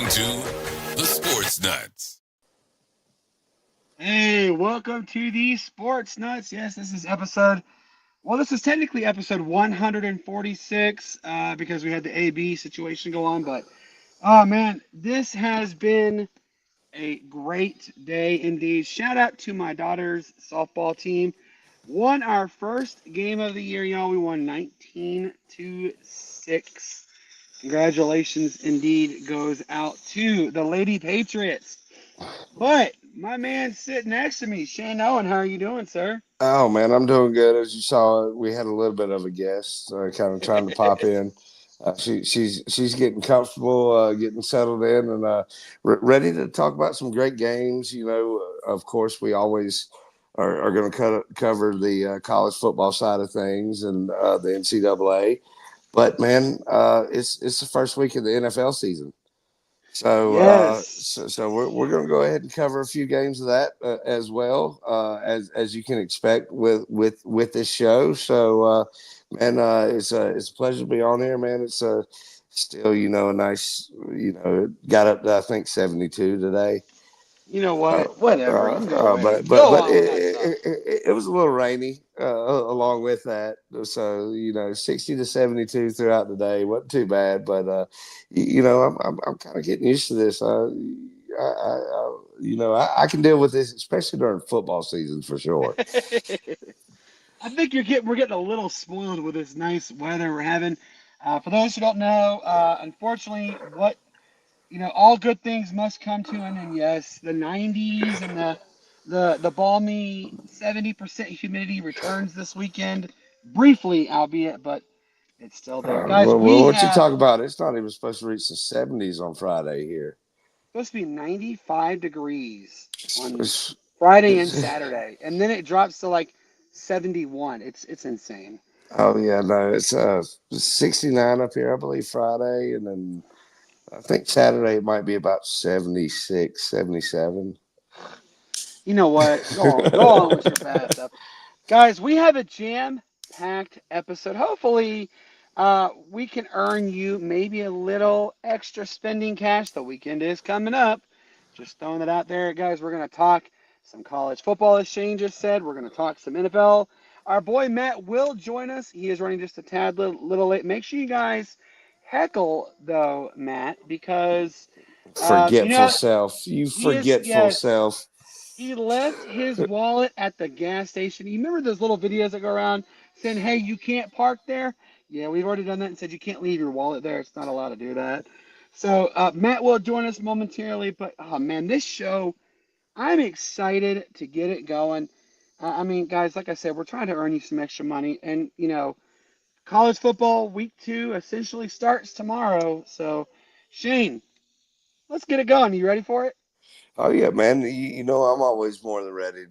listening to the Sportz Nuts. Hey, welcome to the Sportz Nuts. Yes, this is technically episode 146 because we had the AB situation go on. But, oh man, this has been a great day indeed. Shout out to my daughter's softball team. Won our first game of the year, y'all. We won 19-6. Congratulations indeed goes out to the Lady Patriots. But my man sitting next to me, Shane Owen, how are you doing, sir? Oh man, I'm doing good. As you saw, we had a little bit of a guest, kind of trying to pop in. She's getting comfortable, getting settled in, and ready to talk about some great games. Of course, we always are going to cover the college football side of things and the NCAA. But man, it's the first week of the NFL season. So, Yes. we're going to go ahead and cover a few games of that as well as you can expect with this show. So, man, it's a pleasure to be on here, man. It's still a nice got up to I think 72 today. You know what? Whatever. You can go away. But Go on with that stuff. it was a little rainy along with that. So 60 to 72 throughout the day wasn't too bad. But I'm kind of getting used to this. I can deal with this, especially during football season for sure. I think we're getting a little spoiled with this nice weather we're having. For those who don't know, unfortunately, all good things must come to an end. Yes, the 90s and the balmy 70% humidity returns this weekend, briefly, albeit, but it's still there, guys. We What you have talk about? It's not even supposed to reach the 70s on Friday here. supposed to be 95 degrees on It's- Friday and Saturday, and then it drops to like 71. It's insane. oh yeah, no, it's 69 up here, I believe, Friday, and then I think Saturday it might be about 76, 77. You know what? Go on with your bad stuff, guys. We have a jam-packed episode. Hopefully, we can earn you maybe a little extra spending cash. The weekend is coming up. Just throwing it out there, guys. We're gonna talk some college football, as Shane just said. We're gonna talk some NFL. Our boy Matt will join us. He is running just a tad little late. Make sure you guys heckle though, Matt, because Forgetful self. You he is, forgetful yes. self. He left his wallet at the gas station. You remember those little videos that go around saying, "Hey, you can't park there"? Yeah, we've already done that and said you can't leave your wallet there. It's not allowed to do that. So Matt will join us momentarily, but oh man, this show, I'm excited to get it going. I mean, guys, like I said, we're trying to earn you some extra money, and college football week 2 essentially starts tomorrow. So, Shane, let's get it going. You ready for Oh yeah, man. I'm always more than ready it?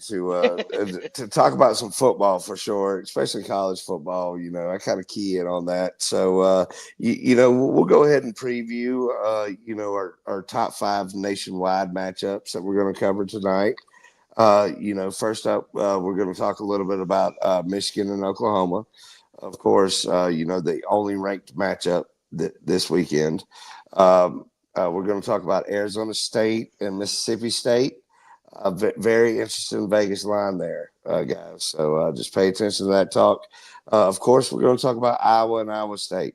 to talk about some football for sure, especially college football. I kind of key in on that. So we'll go ahead and preview our top 5 nationwide matchups that we're going to cover tonight. First up, we're going to talk a little bit about Michigan and Oklahoma. Of course, the only ranked matchup this weekend. We're going to talk about Arizona State and Mississippi State. Very interesting Vegas line there, guys. So just pay attention to that talk. Of course, we're going to talk about Iowa and Iowa State.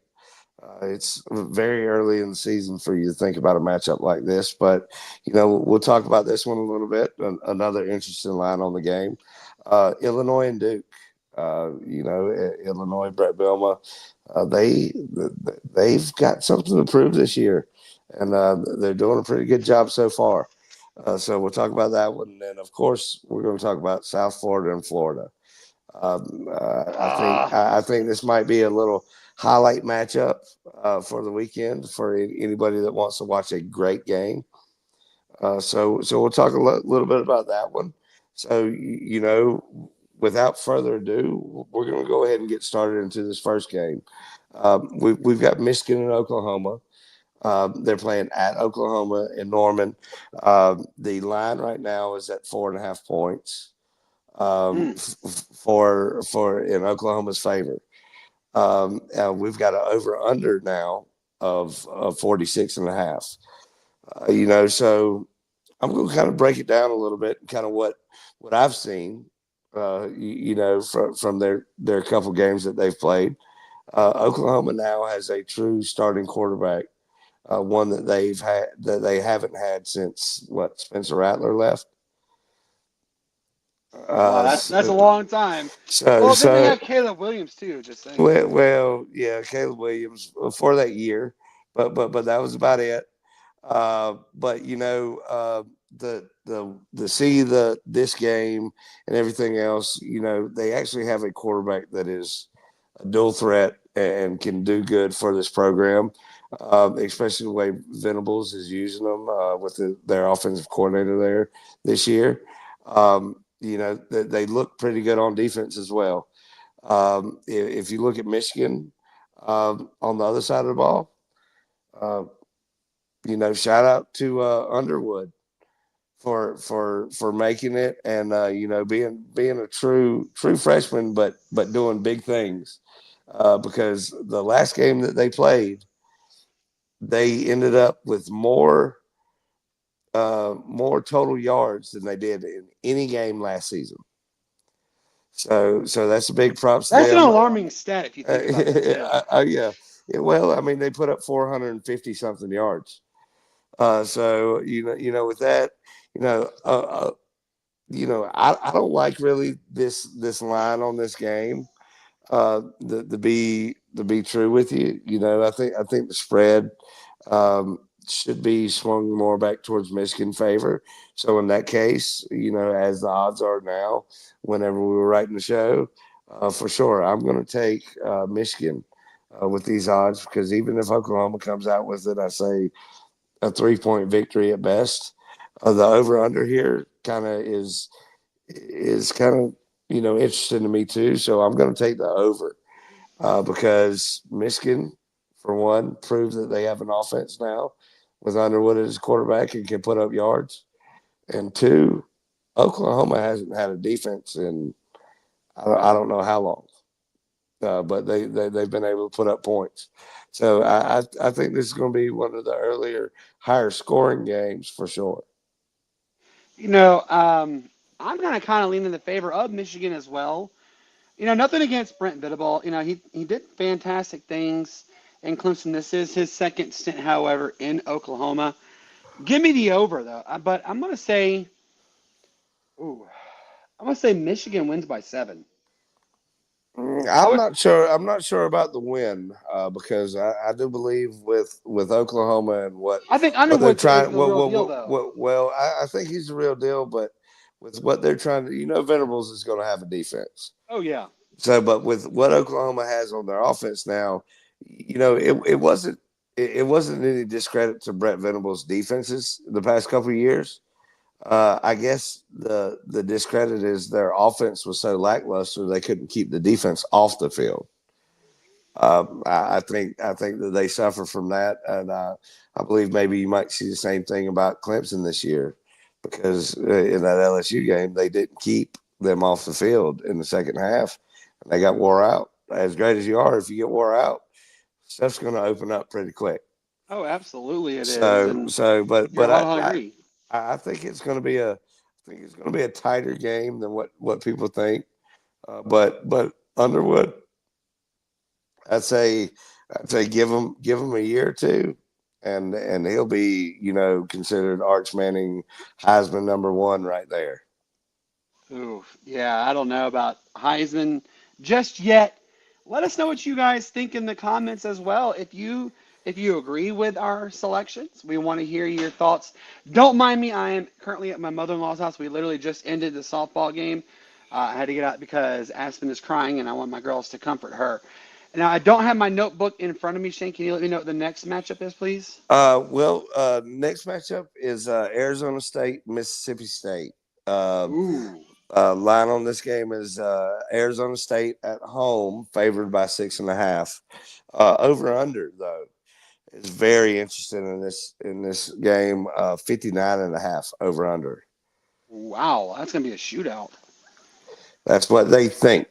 It's very early in the season for you to think about a matchup like this, but we'll talk about this one a little bit. Another interesting line on the game: Illinois and Duke. Illinois, Brett Bielema, they've got something to prove this year, and they're doing a pretty good job so far. So we'll talk about that one, and then of course we're going to talk about South Florida and Florida. I think this might be a little highlight matchup for the weekend for anybody that wants to watch a great game. So we'll talk a little bit about that one. So without further ado, we're going to go ahead and get started into this first game. We've got Michigan and Oklahoma. They're playing at Oklahoma in Norman. The line right now is at 4.5 points for in Oklahoma's favor. We've got an over under now of 46.5. So I'm going to kind of break it down a little bit, kind of what I've seen, from their couple games that they've played. Oklahoma now has a true starting quarterback, one that they haven't had since what Spencer Rattler left. Wow, Uh, that's a long time. so Well, then they so have Caleb Williams too. Just saying. yeah, Caleb Williams for that year, but that was about it. But the see this game and everything else, they actually have a quarterback that is a dual threat and can do good for this program, especially the way Venables is using them with their offensive coordinator there this year. They look pretty good on defense as well. If you look at Michigan on the other side of the ball, uh, shout out to Underwood for making it and being a true freshman, but doing big things. Because the last game that they played, they ended up with more total yards than they did in any game last season. So that's a big props to That's an them. alarming stat if you think about that too. Yeah. Well, I mean, they put up 450 something yards. So with that, you know, uh, uh, I don't like really this line on this game. To be true with you, I think the spread should be swung more back towards Michigan favor. So in that case, as the odds are now, whenever we were writing the show, for sure, I'm going to take Michigan with these odds because even if Oklahoma comes out with it, I say a 3-point victory at best. The over under here kind of is kind of interesting to me too. So I'm going to take the over because Michigan, for one, proves that they have an offense now with Underwood as quarterback and can put up yards. And two, Oklahoma hasn't had a defense in I don't know how long, but they've been able to put up points. So I think this is going to be one of the earlier higher scoring games for sure. You know, I'm gonna kind of lean in the favor of Michigan as well. Nothing against Brent Biddable. He did fantastic things in Clemson. This is his second stint, however, in Oklahoma. Give me the over though. But ooh, I'm gonna say Michigan wins by 7. I I'm would. not sure. I'm not sure about the win because I do believe with Oklahoma and I think what they're Underwood is trying. the real deal though. I think he's the real deal. But with what they're trying to, Venables is going to have a defense. Oh yeah. So, but with what Oklahoma has on their offense now, it wasn't any discredit to Brett Venables' defenses the past couple of years. I guess the discredit is their offense was so lackluster they couldn't keep the defense off the field. I think that they suffer from that, and I believe maybe you might see the same thing about Clemson this year because in that LSU game they didn't keep them off the field in the second half, and they got wore out. As great as you are, if you get wore out, stuff's going to open up pretty quick. Oh, absolutely it is, So and so, but you're but huddle hungry. I think it's going to be a tighter game than what people think. But Underwood, I'd say I'd say give him a year or two, and he'll be considered Arch Manning Heisman #1 right there. Ooh, yeah, I don't know about Heisman just yet. Let us know what you guys think in the comments as well. If you agree with our selections, we want to hear your thoughts. Don't mind me. I am currently at my mother-in-law's house. We literally just ended the softball game. I had to get out because Aspen is crying, and I want my girls to comfort her. Now, I don't have my notebook in front of me. Shane, can you let me know what the next matchup is, please? Next matchup is Arizona State, Mississippi State. Uh, Ooh. Line on this game is Arizona State at home, favored by 6.5. Over under though is very interesting in this game. 59.5 over under. Wow, that's gonna be a shootout. That's what they think.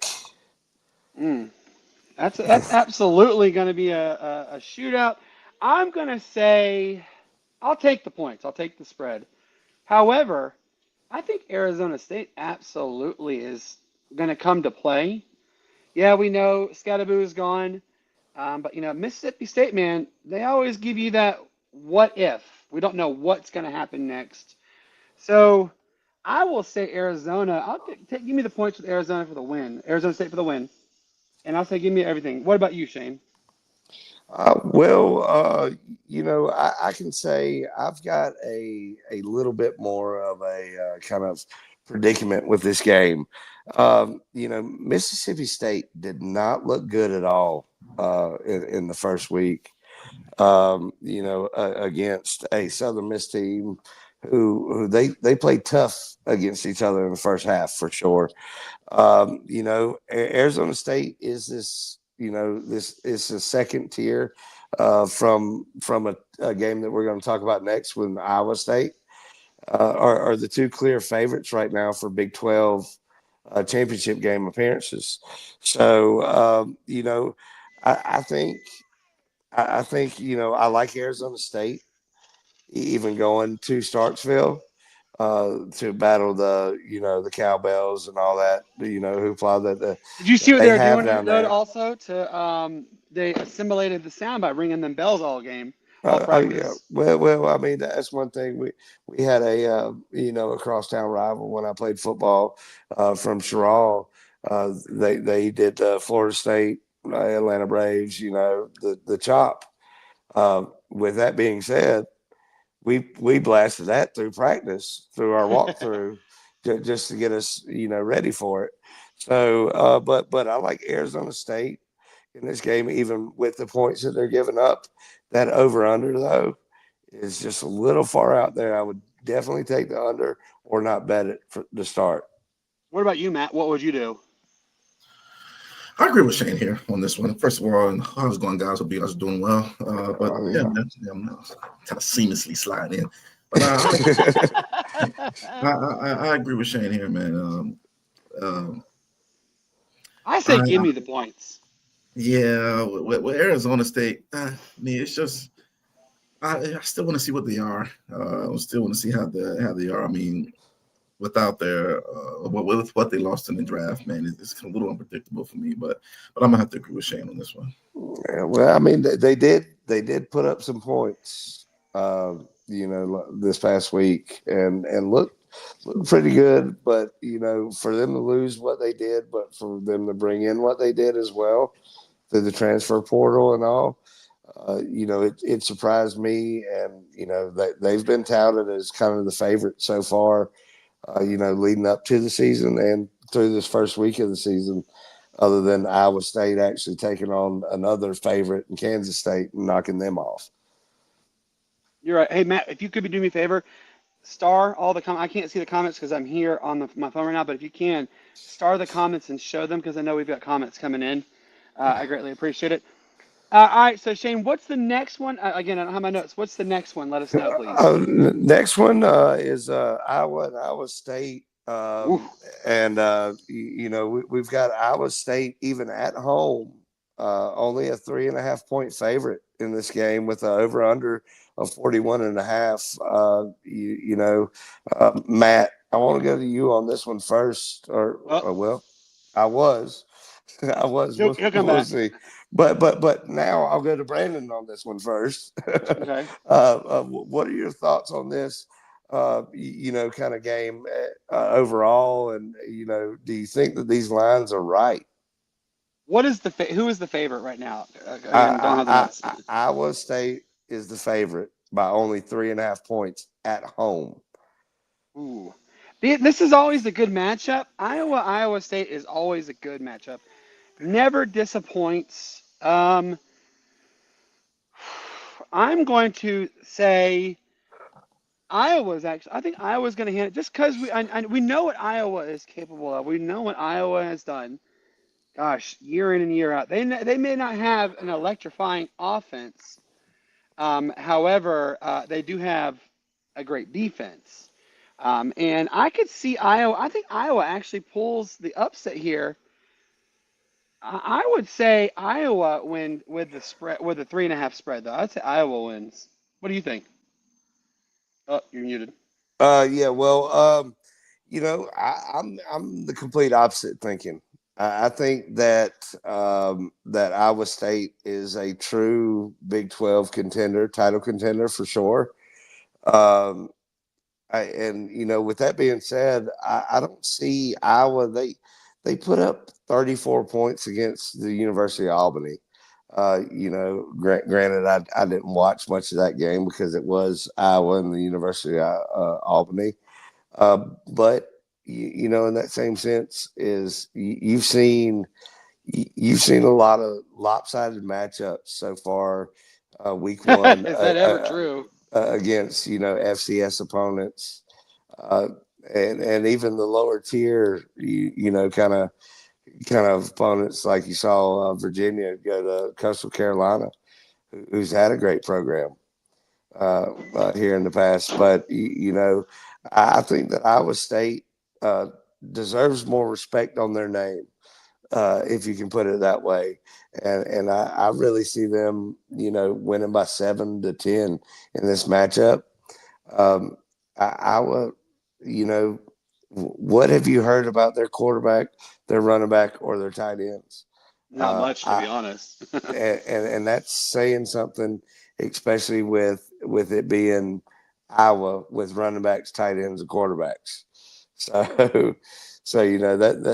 Mm. That's absolutely going to be a shootout. I'm going to say I'll take the points. I'll take the spread. However, I think Arizona State absolutely is going to come to play. Yeah, we know Scatterboo is gone, but Mississippi State, man, they always give you that what if. We don't know what's going to happen next. So I will say Arizona. Give me the points with Arizona for the win. Arizona State for the win, and I'll say give me everything. What about you, Shane? Well, I can say I've got a little bit more of a kind of predicament with this game. Mississippi State did not look good at all in the first week. Against a Southern Miss team who they played tough against each other in the first half for sure. Arizona State is this, this is a second tier from a game that we're going to talk about next with Iowa State. Are the two clear favorites right now for Big 12 championship game appearances. So, I think I like Arizona State, even going to Starksville to battle the cowbells and all that, hoopla Did you see that what they they were have doing down though? there. Also, they assimilated the sound by ringing them bells all game, all Yeah. practice. Well. I mean, that's one thing. We had a crosstown rival when I played football from Sherrall. They did Florida State, Atlanta Braves. The chop. With that being said, we blasted that through practice, through our walkthrough, just to get us ready for it. So, but I like Arizona State in this game, even with the points that they're giving up. That over under though is just a little far out there. I would definitely take the under or not bet it for the start. What about you, Matt? What would you do? I agree with Shane here on this one. First of all, how's it going, guys? Hope you guys are doing well. But yeah, man, I'm kind of seamlessly sliding in. But I agree with Shane here, man. I say I give me the points. Yeah, with Arizona State, it's just I still want to see what they are. I still want to see how they are. I mean, without their with what they lost in the draft, man, it's a little unpredictable for me. But I'm gonna have to agree with Shane on this one. Yeah, well, I mean, they did put up some points, this past week and looked pretty good. But for them to lose what they did, but for them to bring in what they did as well through the transfer portal and all, it surprised me. And they've been touted as kind of the favorite so far, leading up to the season and through this first week of the season, other than Iowa State actually taking on another favorite in Kansas State and knocking them off. You're right. Hey, Matt, if you could be doing me a favor, star all the comments. I can't see the comments because I'm here on my phone right now, but if you can, star the comments and show them because I know we've got comments coming in. I greatly appreciate it. All right, so Shane, what's the next one? Again, I don't have my notes. What's the next one? Let us know, please. Next one is Iowa and Iowa State. Ooh. And, we've got Iowa State even at home, only a 3.5 point favorite in this game with an over under of 41.5. Matt, I want to go to you on this one first. Well, I was. I was. He'll come We'll back. see. But now I'll go to Brandon on this one first. Okay. What are your thoughts on this? Kind of game overall, and do you think that these lines are right? What is who is the favorite right now? Again, don't have the notes. Iowa State is the favorite by only 3.5 points at home. Ooh. This is always a good matchup. Iowa State is always a good matchup. Never disappoints. I'm going to say I think Iowa's going to hand it just because we know what Iowa is capable of. We know what Iowa has done. Gosh, year in and year out. They may not have an electrifying offense. However, they do have a great defense. And I could see Iowa. I think Iowa actually pulls the upset here. I would say Iowa win with the spread, with the 3.5 spread, though. I'd say Iowa wins. What do you think? Oh, you're muted. Yeah. Well, I'm the complete opposite thinking. I think that that Iowa State is a true Big 12 contender, title contender for sure. Um, and with that being said, I don't see Iowa. They put up 34 points against the University of Albany. Granted, I didn't watch much of that game because it was Iowa and the University of Albany. But in that same sense, is you've seen a lot of lopsided matchups so far. Week one Is that ever true? against FCS opponents, uh, and even the lower tier, kind of opponents like you saw Virginia go to Coastal Carolina, who's had a great program here in the past. But I think that Iowa State uh, deserves more respect on their name, if you can put it that way. And I really see them, winning by 7-10 in this matchup. Iowa, you know, what have you heard about their quarterback, their running back, or their tight ends? Not much, to be I honest. and that's saying something, especially with it being Iowa with running backs, tight ends, and quarterbacks. So, so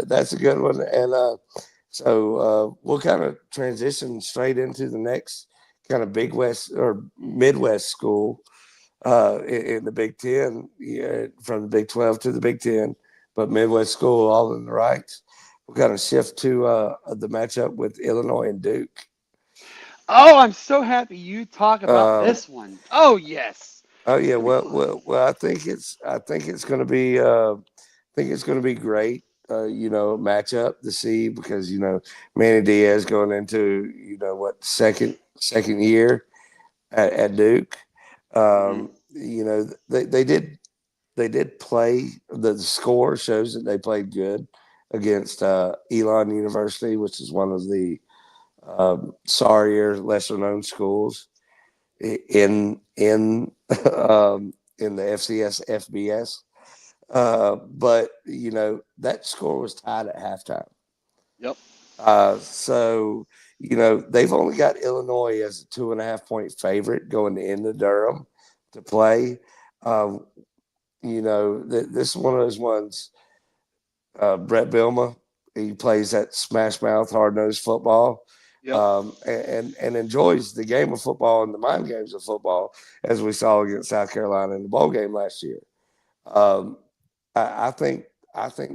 that's a good one. And we'll kind of transition straight into the next kind of Big West or Midwest school in the Big Ten, from the Big 12 to the Big Ten, but Midwest school all in the right. We'll kind of shift to the matchup with Illinois and Duke. Oh, I'm so happy you talk about Um, this one. Oh, yes. oh It's yeah, going to be well, fun. well, well. I think it's going to be. I think it's going to be great. Matchup to see because Manny Diaz going into what second year at Duke. Hmm. They did play. The score shows that they played good against Elon University, which is one of the sorrier, lesser known schools in the FCS FBS. But that score was tied at halftime. Yep. So they've only got Illinois as a 2.5 point favorite going into Durham to play. Um, this is one of those ones. Brett Bilma, he plays that smash mouth, hard nosed football, Yep. and enjoys the game of football and the mind games of football, as we saw against South Carolina in the bowl game last year. Um, I think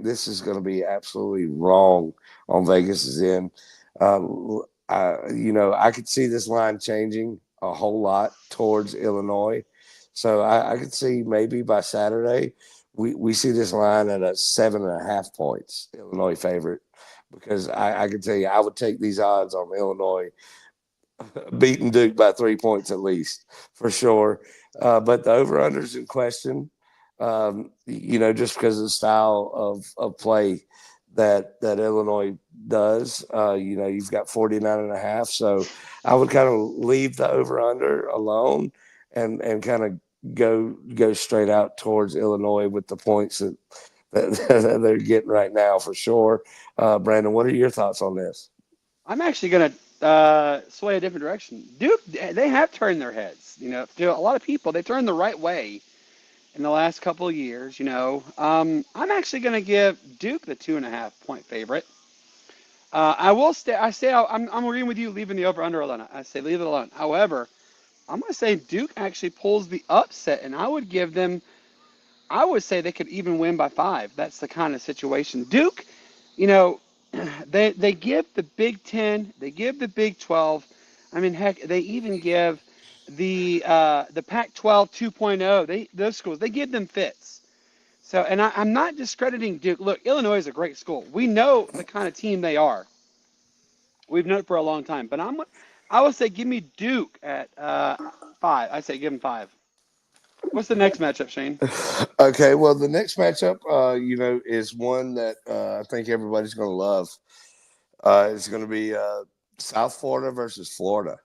this is going to be absolutely wrong on Vegas's end. I could see this line changing a whole lot towards Illinois, so I could see maybe by Saturday we see this line at a 7.5 points, Illinois favorite, because I can tell you I would take these odds on Illinois beating Duke by 3 points at least for sure. But the over unders in question, just because of the style of play that Illinois does. You've got 49.5. So I would kind of leave the over under alone and kind of go straight out towards Illinois with the points that they're getting right now for sure. Brandon, what are your thoughts on this? I'm actually going to sway a different direction. Duke, they have turned their heads. To a lot of people, they turned the right way in the last couple of years. I'm actually going to give Duke the 2.5 point favorite. I will stay. I say I'm agreeing with you, leaving the over under alone. I say leave it alone. However, I'm going to say Duke actually pulls the upset, and I would give them. I would say they could even win by 5. That's the kind of situation. Duke, you know, they give the Big Ten, they give the Big 12. I mean, heck, they even give the Pac-12 2.0. Those schools, they give them fits. So, and I'm not discrediting Duke. Look, Illinois is a great school. We know the kind of team they are. We've known it for a long time. But I would say give me Duke at 5. I say give them 5. What's the next matchup, Shane? Okay, well, the next matchup, is one that I think everybody's going to love. It's going to be South Florida versus Florida.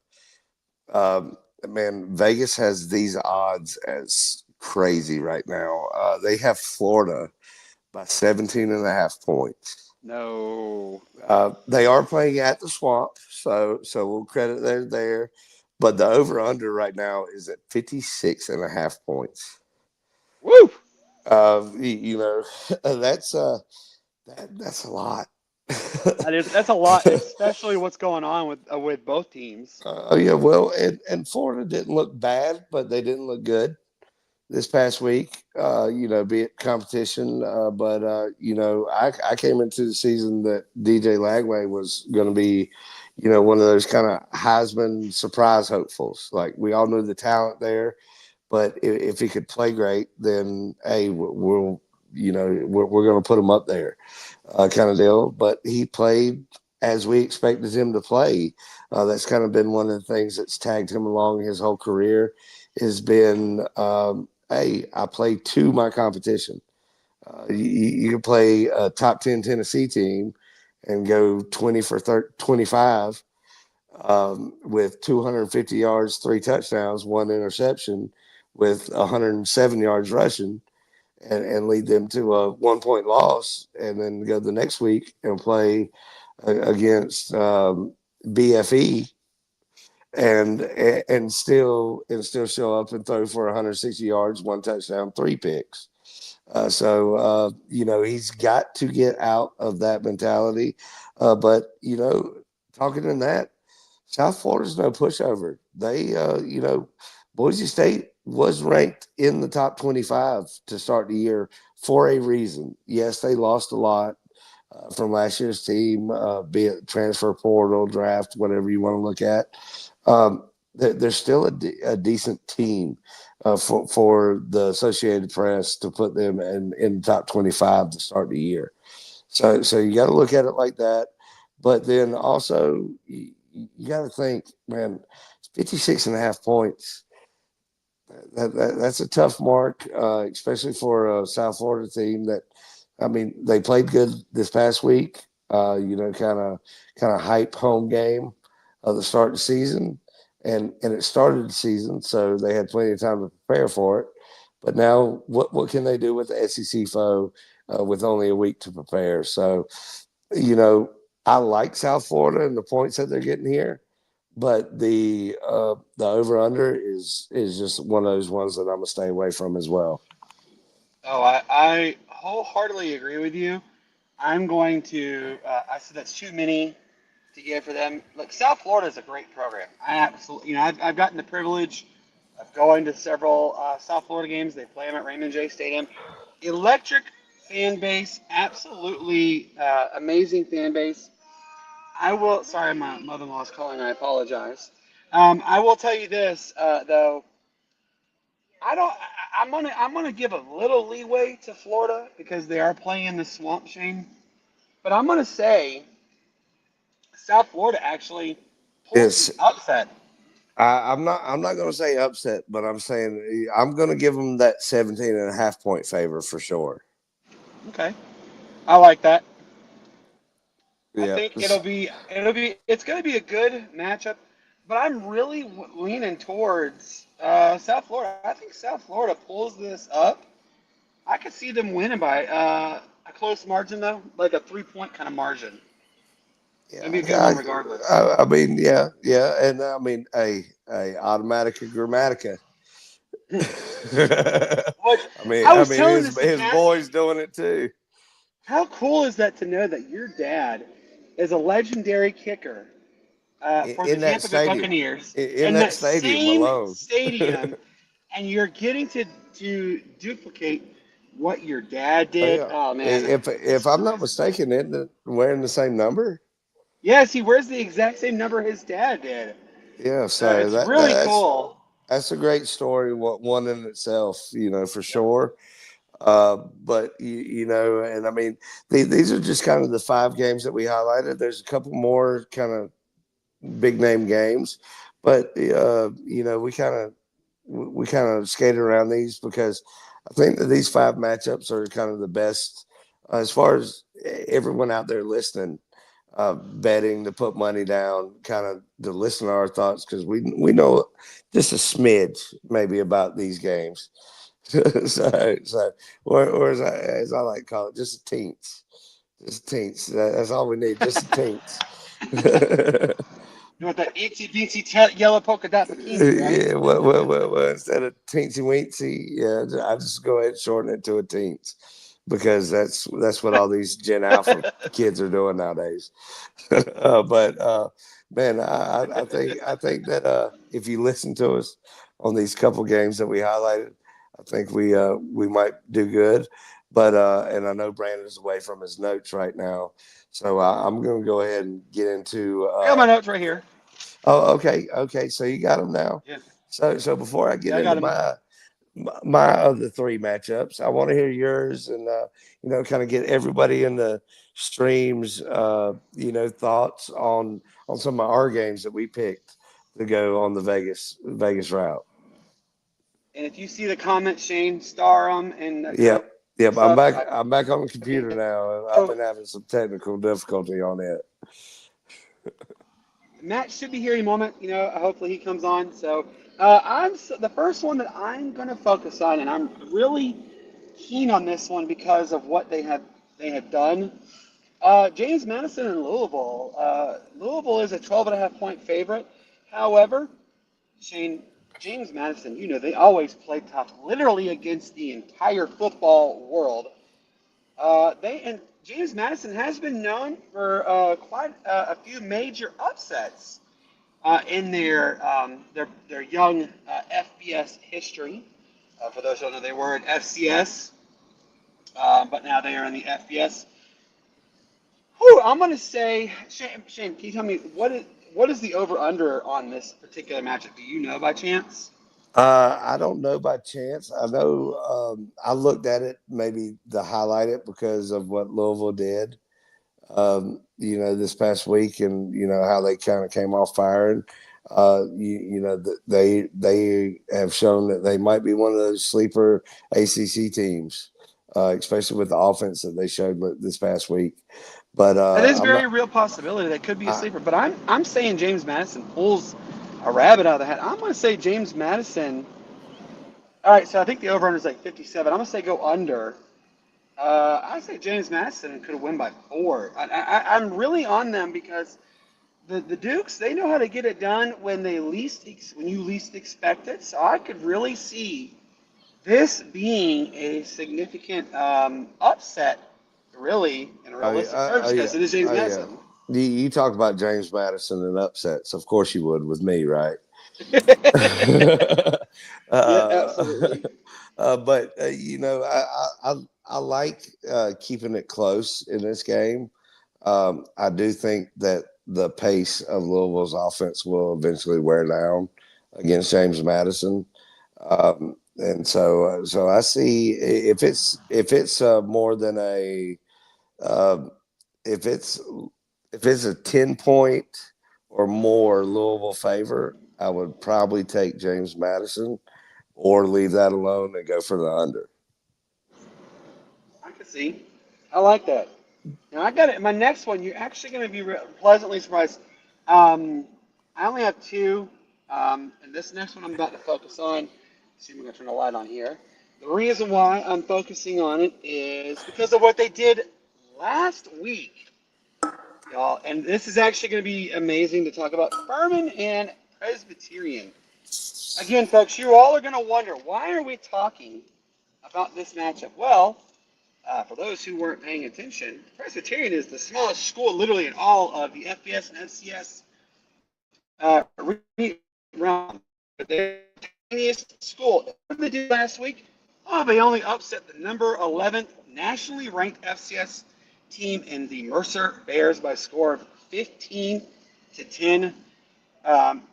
Man, Vegas has these odds as crazy right now. They have Florida by 17.5 points. No. They are playing at the Swamp, so we'll credit there. But the over-under right now is at 56.5 points. Woo! That's that's a lot. That's a lot, especially what's going on with both teams. Yeah, well, and Florida didn't look bad, but they didn't look good this past week. Be it competition, but I came into the season that DJ Lagway was going to be, one of those kind of Heisman surprise hopefuls. Like we all knew the talent there, but if he could play great, then hey, we're going to put him up there, kind of deal. But he played as we expected him to play. That's kind of been one of the things that's tagged him along his whole career. Has been, hey, I played to my competition. You can play a top 10 Tennessee team and go 20 for 25 with 250 yards, 3 touchdowns, 1 interception, with 107 yards rushing, and lead them to a 1-point loss, and then go the next week and play against BFE and still show up and throw for 160 yards, 1 touchdown, 3 picks. He's got to get out of that mentality. But talking in that, South Florida's no pushover. They, Boise State was ranked in the top 25 to start the year for a reason. Yes, they lost a lot from last year's team, be it transfer portal, draft, whatever you want to look at. They're still a decent team for the Associated Press to put them in the top 25 to start the year. So you got to look at it like that. But then also you got to think, man, 56.5 points. That's a tough mark, especially for a South Florida team that, I mean, they played good this past week. Kind of hype home game of the start of the season, and it started the season, so they had plenty of time to prepare for it. But now, what can they do with the SEC foe with only a week to prepare? So, I like South Florida and the points that they're getting here, but the over under is just one of those ones that I'm gonna stay away from as well. Oh, I wholeheartedly agree with you. I'm going to. I said that's too many to give for them. Look, South Florida is a great program. I absolutely, I've gotten the privilege of going to several South Florida games. They play them at Raymond J. Stadium. Electric fan base, absolutely amazing fan base. I will. Sorry, my mother-in-law is calling. I apologize. I will tell you this, though. I don't. I'm gonna give a little leeway to Florida because they are playing in the Swamp, Shane. But I'm gonna say South Florida actually pulls It's the upset. I'm not going to say upset, but I'm saying I'm going to give them that 17.5 point favor for sure. Okay, I like that. I Yeah. think it's gonna be a good matchup. But I'm really leaning towards South Florida. I think South Florida pulls this up. I could see them winning by a close margin, though, like a 3-point kind of margin. It's Yeah, gonna be a good one, regardless. I mean, yeah, and I mean, a Automatica Grammatica. Which I I was mean, telling this to his Kat. boy's doing it too. How cool is that to know that your dad is a legendary kicker for the In that Tampa Bay stadium, Buccaneers in in that that stadium same alone. stadium, and you're getting to duplicate what your dad did? Yeah. Oh man, If I'm not mistaken, isn't it wearing the same number? yes, he wears the exact same number his dad did. Yeah, So so it's really cool. that's a great story, one in itself, for Yep. sure. But and I mean, these are just kind of the 5 games that we highlighted. There's a couple more kind of big name games, but we kind of skated around these because I think that these 5 matchups are kind of the best as far as everyone out there listening, betting to put money down, kind of to listen to our thoughts because we know just a smidge maybe about these games. Or as I like to call it, just a teens. Just teens. That's all we need. Just a teens. You want that itsy bitsy yellow polka dot bikini, right? Yeah. Well, instead of teensy weensy, yeah, I just go ahead and shorten it to a teens because that's what all these Gen Alpha kids are doing nowadays. But man, I think that if you listen to us on these couple games that we highlighted, I think we might do good. But and I know Brandon's away from his notes right now, so I'm going to go ahead and get into. I got my notes right here. Oh, okay. So you got them now. Yeah, So before I get yeah, I got into them. my other three matchups, I want to hear yours and kind of get everybody in the streams thoughts on some of our games that we picked to go on the Vegas route. And if you see the comments, Shane, star them and Yep. Yep. I'm up. back. I'm back on the Okay. computer now. I've So been having some technical difficulty on it. Matt should be here in a moment. Hopefully he comes on. So the first one that I'm going to focus on, and I'm really keen on this one because of what they have done. James Madison and Louisville. Louisville is a 12.5 point favorite. However, Shane, James Madison, they always play tough, literally against the entire football world. And James Madison has been known for quite a few major upsets in their young FBS history. For those who don't know, they were in FCS, but now they are in the FBS. Whew, I'm going to say, Shane, can you tell me what is the over under on this particular matchup? Do you know by chance? I don't know by chance. I know I looked at it maybe to highlight it because of what Louisville did, this past week, and how they kind of came off firing. They have shown that they might be one of those sleeper ACC teams, especially with the offense that they showed this past week. But That is I'm very not. real possibility. That could be a I, sleeper. But I'm saying James Madison pulls a rabbit out of the hat. I'm going to say James Madison. All right, so I think the over under is like 57. I'm going to say go under. I say James Madison could win by 4. I'm really on them because the Dukes, they know how to get it done when you least expect it. So I could really see this being a significant upset, really, in realistic terms, yeah, because it is James yeah. Madison. You talk about James Madison and upsets. Of course you would with me, right? Yeah, uh, absolutely. but I like keeping it close in this game. I do think that the pace of Louisville's offense will eventually wear down against James Madison, and so I see if it's more than a uh, if it's if it's a 10 point or more Louisville favor, I would probably take James Madison or leave that alone and go for the under. I can see. I like that. Now I got it. My next one, you're actually going to be pleasantly surprised. Um, I only have two, and this next one I'm about to focus on. See, I'm going to turn the light on here. The reason why I'm focusing on it is because of what they did last week, y'all. And this is actually going to be amazing to talk about. Furman and Presbyterian. Again, folks, you all are going to wonder, why are we talking about this matchup? Well, for those who weren't paying attention, Presbyterian is the smallest school literally in all of the FBS and FCS realm. But they're the tiniest school. What did they do last week? Oh, they only upset the number 11th nationally ranked FCS team in the Mercer Bears by a score of 15-10.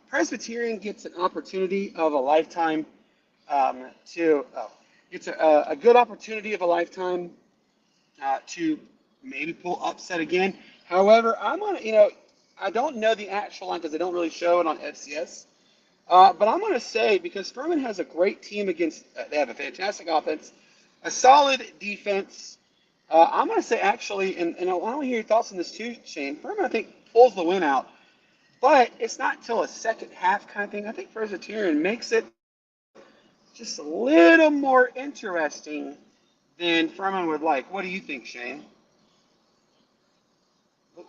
Presbyterian gets an opportunity of a lifetime to gets a good opportunity of a lifetime to maybe pull upset again. However, I don't know the actual line because they don't really show it on FCS. But I'm going to say, because Furman has a great team they have a fantastic offense, a solid defense. I'm going to say actually, and I want to hear your thoughts on this too, Shane. Furman, I think, pulls the win out, but it's not till a second half kind of thing. I think Presbyterian makes it just a little more interesting than Furman would like. What do you think, Shane? Oh,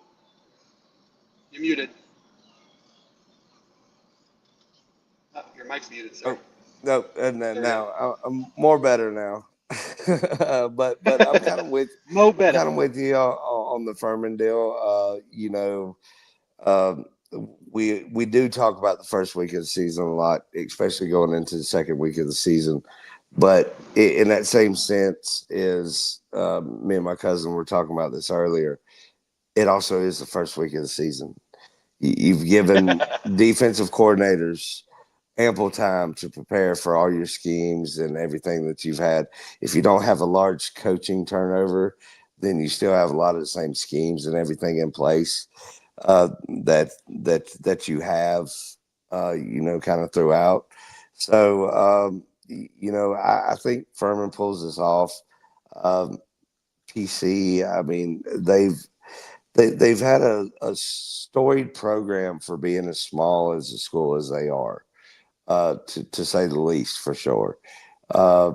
you're muted. Oh, your mic's muted, sir. Oh, no, and then There we now I'm more better now. But I'm kind of go. with Mo I'm better. kind of with you on the Furman deal. Um, we do talk about the first week of the season a lot, especially going into the second week of the season. But in that same sense, is me and my cousin were talking about this earlier. It also is the first week of the season. You've given defensive coordinators ample time to prepare for all your schemes and everything that you've had. If you don't have a large coaching turnover, then you still have a lot of the same schemes and everything in place that you have, kind of throughout. So, I think Furman pulls this off. Um, PC, I mean, they've had a storied program for being as small as a school as they are, to say the least, for sure. I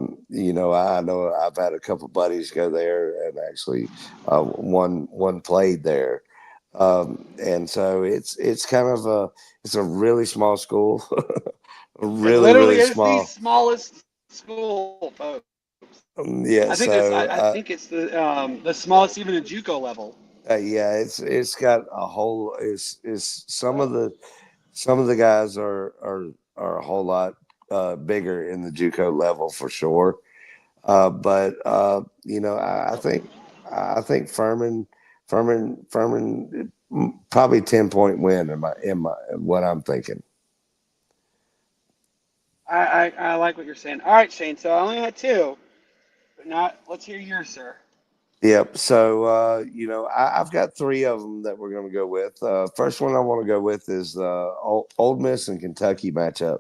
know I've had a couple buddies go there, and actually, one played there, and so it's kind of it's a really small school, It really literally really is the small. smallest school, folks. Yeah, so I think it's the smallest even at JUCO level. yeah, it's got a whole. It's some of the guys are a whole lot bigger in the JUCO level for sure. But I think Furman probably 10-point win in my what I'm thinking. I like what you're saying. All right, Shane. So I only had two, but not. Let's hear yours, sir. Yep. So I've got three of them that we're going to go with. First one I want to go with is the Old Miss and Kentucky matchup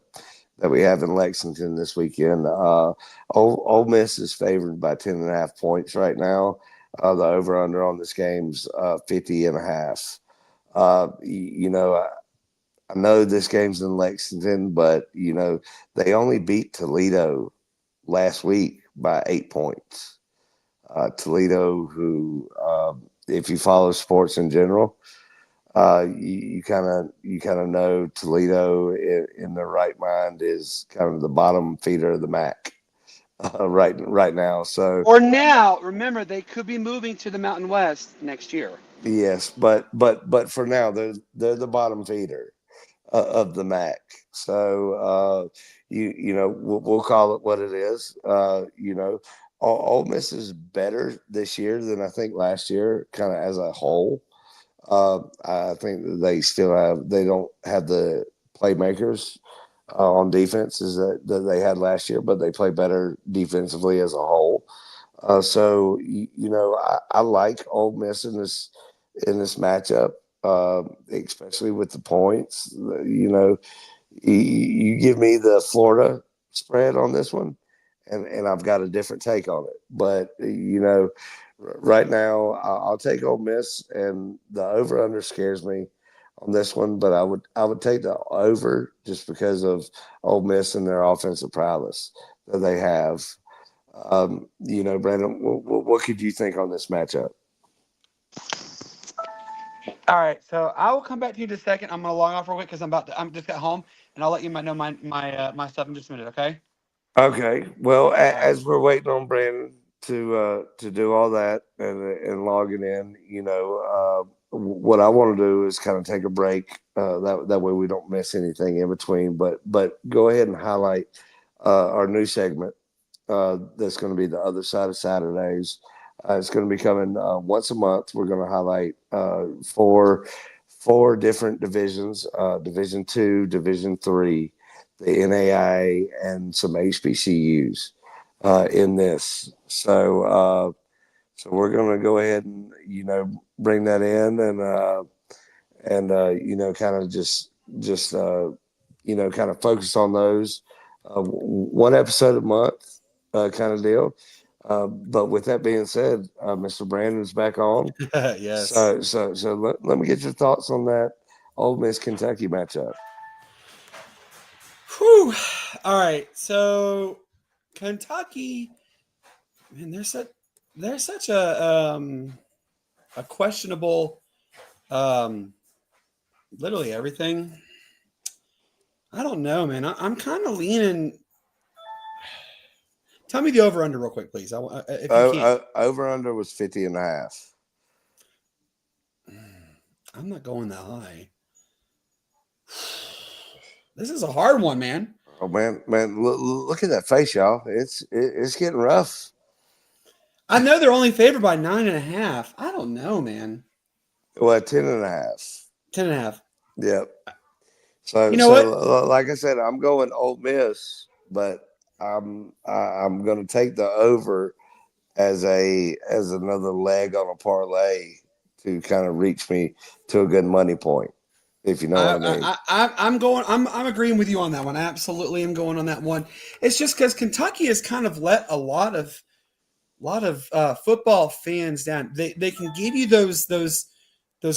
that we have in Lexington this weekend. Old Miss is favored by 10.5 points right now. The over under on this game's 50.5. I know this game's in Lexington, but they only beat Toledo last week by 8 points. Toledo, who, if you follow sports in general, you kind of know Toledo in their right mind is kind of the bottom feeder of the MAC right now. So Or now, remember they could be moving to the Mountain West next year. yes, but for now they're the bottom feeder of the MAC. So we'll call it what it is. Ole Miss is better this year than I think last year, kind of as a whole. I think that they don't have the playmakers on defenses that they had last year, but they play better defensively as a whole. So I like Ole Miss in this matchup, especially with the points. You give me the Florida spread on this one, and I've got a different take on it. But right now I'll take Ole Miss, and the over under scares me on this one. But I would take the over just because of Ole Miss and their offensive prowess that they have. Brandon, what could you think on this matchup? All right, so I will come back to you in a second. I'm gonna log off real quick because I'm just got home, and I'll let you know my stuff in just a minute. Okay. Okay. Well, All right. as we're waiting on Brandon to do all that and logging in, what I want to do is kind of take a break. That way we don't miss anything in between. But go ahead and highlight our new segment. That's going to be the other side of Saturdays. It's going to be coming once a month. We're going to highlight four different divisions: Division Two, Division Three, the NAI, and some HBCUs in this. So we're going to go ahead and bring that in and kind of just kind of focus on those one episode a month kind of deal. But with that being said, Mr. Brandon's back on. Yes. So let me get your thoughts on that Ole Miss Kentucky matchup. Whew. All right. So Kentucky, man, they're such a questionable, literally everything. I don't know, man. I'm kind of leaning. Tell me the over under real quick, please. If you can't. Over under was 50.5. I'm not going that high. This is a hard one, man. Oh man, look at that face, y'all. It's getting rough. I know they're only favored by 9.5. I don't know, man. Well, 10.5. 10.5. Yep. So you know what? Like I said, I'm going Ole Miss, but I'm going to take the over as another leg on a parlay to kind of reach me to a good money point, if you know what I mean. I'm agreeing with you on that one. I absolutely am going on that one. It's just because Kentucky has kind of let a lot of football fans down. They can give you those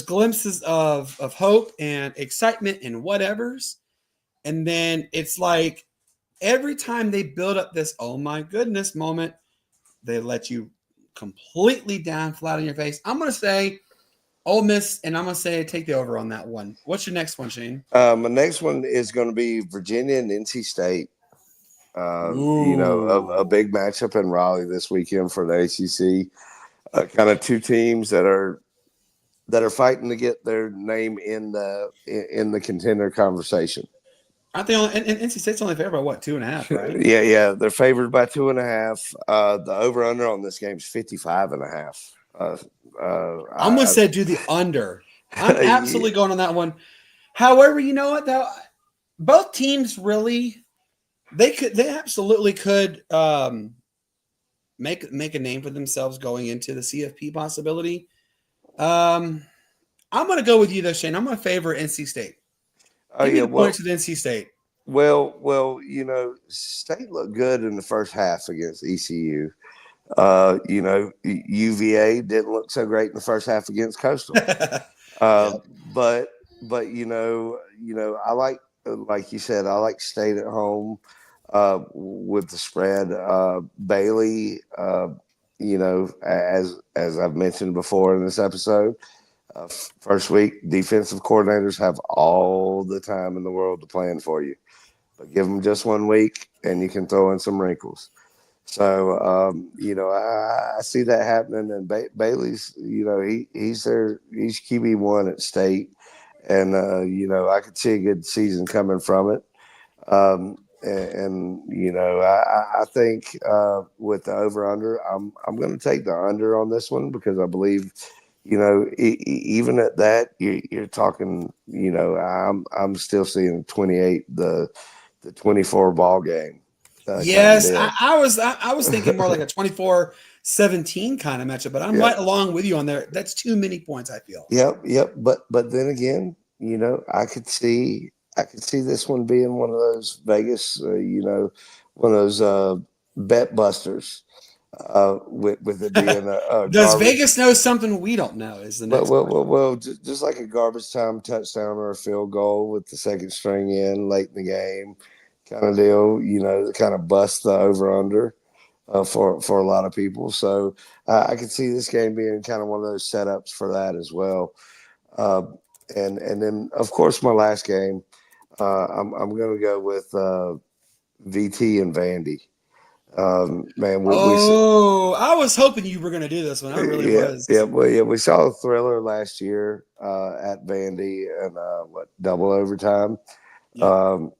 glimpses of hope and excitement and whatevers, and then it's like every time they build up this oh my goodness moment, they let you completely down flat on your face. I'm going to say Ole Miss, and I'm going to say take the over on that one. What's your next one, Shane? My next one is going to be Virginia and NC State. A big matchup in Raleigh this weekend for the ACC. Kind of two teams that are fighting to get their name in the contender conversation. Aren't they only? And NC State's only favored by what, 2.5, right? Yeah, they're favored by 2.5. The over under on this game is 55.5. I'm gonna say do the under. I'm absolutely going on that one. However, you know what though, both teams really they absolutely could make a name for themselves going into the CFP possibility. I'm gonna go with you though, Shane. I'm gonna favor NC State. Give me the points with NC State. Well, State looked good in the first half against ECU. UVA didn't look so great in the first half against Coastal. But I like you said, I like State at home with the spread. Bailey, as I've mentioned before in this episode, first week, defensive coordinators have all the time in the world to plan for you. But give them just 1 week, and you can throw in some wrinkles. So, I see that happening. And Bailey's, he's QB1 at State. And, I could see a good season coming from it. I think with the over-under, I'm going to take the under on this one because I believe – even at that, you're talking. I'm still seeing 28, the 24 ball game. Yes, I was thinking more like a 24-17 kind of matchup, but I'm right along with you on there. That's too many points, I feel. Yep. But then again, I could see this one being one of those Vegas, one of those bet busters. With it being a does Vegas know something we don't know? Is the next well, just like a garbage time touchdown or a field goal with the second string in late in the game, kind of deal. To kind of bust the over under for a lot of people. So I could see this game being kind of one of those setups for that as well. And then of course my last game, I'm going to go with VT and Vandy. Man, I was hoping you were going to do this one. I really was. We saw a thriller last year at Vandy and double overtime. That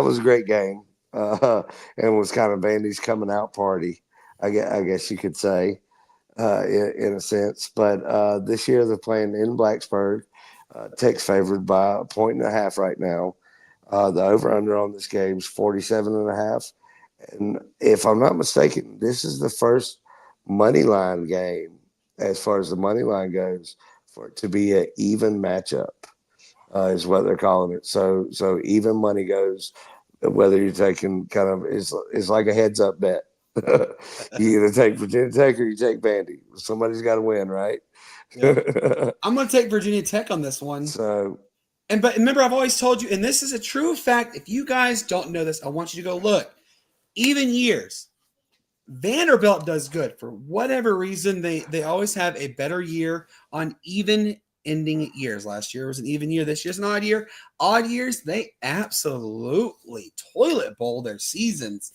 was a great game and was kind of Vandy's coming out party, I guess you could say, in a sense. But this year they're playing in Blacksburg. Tech's favored by 1.5 right now. The over-under on this game is 47.5. And if I'm not mistaken, this is the first money line game, as far as the money line goes, for it to be an even matchup, is what they're calling it. So even money goes, whether you're taking kind of, it's like a heads-up bet. You either take Virginia Tech or you take Vandy. Somebody's got to win, right? Yeah. I'm going to take Virginia Tech on this one. So But remember, I've always told you, and this is a true fact. If you guys don't know this, I want you to go look. Even years, Vanderbilt does good. For whatever reason, they always have a better year on even ending years. Last year was an even year. This year's an odd year. Odd years, they absolutely toilet bowl their seasons.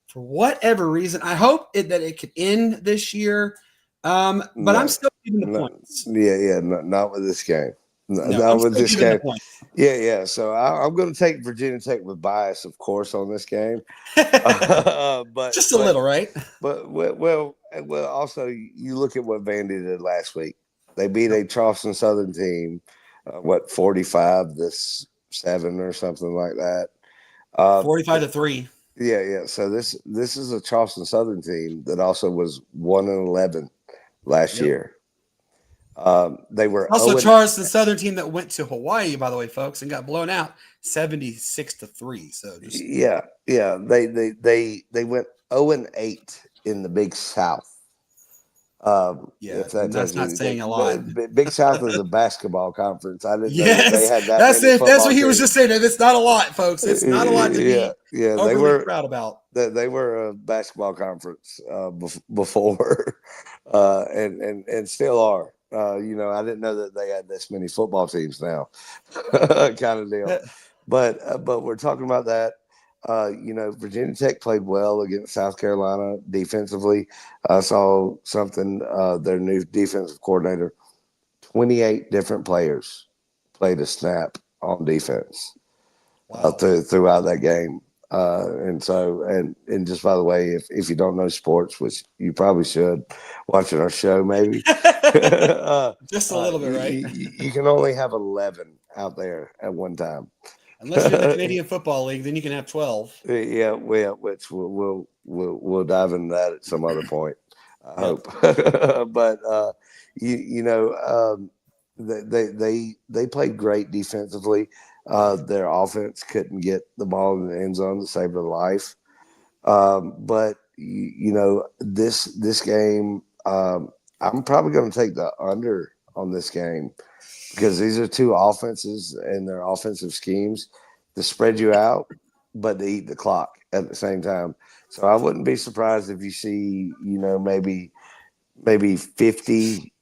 For whatever reason, I hope that it could end this year. But No, I'm still giving the no, points. not with this game. No, Not I'm with still this giving game. the points. Yeah. So I'm going to take Virginia Tech with bias, of course, on this game. But Just a little, right? But well. Also, you look at what Vandy did last week. They beat a Charleston Southern team, 45-7 or something like that. 45-3. Yeah. So this is a Charleston Southern team that also was 1-11 last year. They were also Charleston Southern team that went to Hawaii, by the way, folks, and got blown out 76-3. So just they went 0-8 in the Big South. that's not saying a lot. Big South is a basketball conference. I didn't know Yes, they had that. that's many it. That's what he football was just saying. It's not a lot, folks. It's not a lot to be they were proud about. They were a basketball conference before, and still are. I didn't know that they had this many football teams now, kind of deal. But we're talking about that. Virginia Tech played well against South Carolina defensively. I saw something, their new defensive coordinator, 28 different players played a snap on defense throughout that game. And just by the way, if you don't know sports, which you probably should, watching our show maybe. Just a little bit, right? You can only have 11 out there at one time. Unless you're in the Canadian Football League, then you can have 12. Yeah, which we'll dive into that at some other point. I hope. But they played great defensively. Their offense couldn't get the ball in the end zone to save their life. But this game, I'm probably going to take the under on this game. Because these are two offenses and their offensive schemes to spread you out, but to eat the clock at the same time. So I wouldn't be surprised if you see, maybe 50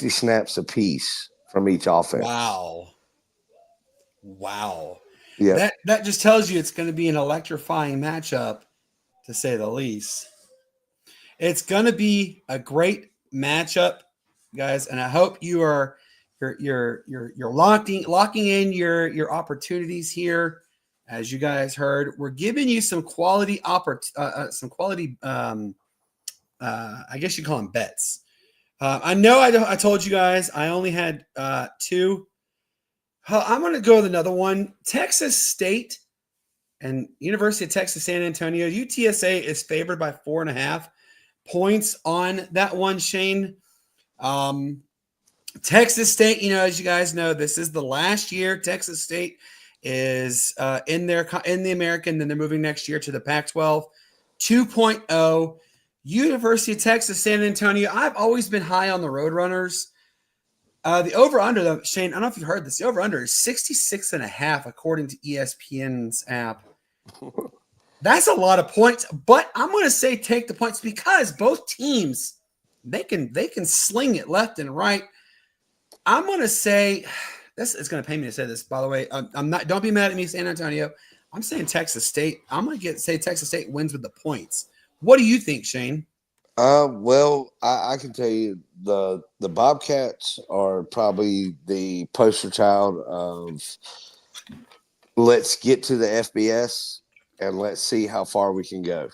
snaps apiece from each offense. Wow. Yeah. That just tells you it's going to be an electrifying matchup, to say the least. It's going to be a great matchup, guys, and I hope you are you're locking in your opportunities here. As you guys heard, we're giving you some quality I guess you call them bets. I know I told you guys I only had 2. I'm going to go with another one. Texas State and University of Texas San Antonio. UTSA is favored by 4.5 points on that one, Shane. Texas State, as you guys know, this is the last year Texas State is in the American. Then they're moving next year to the Pac-12 2.0. University of Texas San Antonio. I've always been high on the Roadrunners. The over-under, though, Shane, I don't know if you've heard this. The over-under is 66.5 according to ESPN's app. That's a lot of points, but I'm going to say take the points because both teams, they can sling it left and right. I'm going to say this is going to pay me to say this, by the way. I'm not. Don't be mad at me, San Antonio. I'm saying Texas State. I'm going to say Texas State wins with the points. What do you think, Shane? Well, I can tell you the Bobcats are probably the poster child of let's get to the FBS and let's see how far we can go.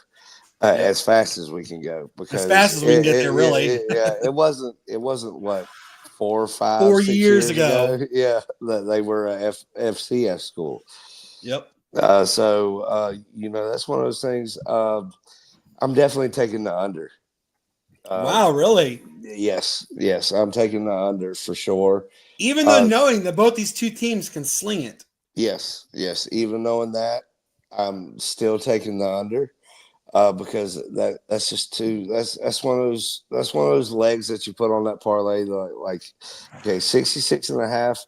As fast as we can go. Because as fast as we can get there, really. It wasn't what 4 or 5 4 6 years ago. Yeah, they were a FCS school. Yep. So that's one of those things. I'm definitely taking the under. Wow, really? Yes, I'm taking the under for sure. Even though knowing that both these two teams can sling it. Yes. Even knowing that, I'm still taking the under. Because that's just too that's one of those legs that you put on that parlay like okay 66.5,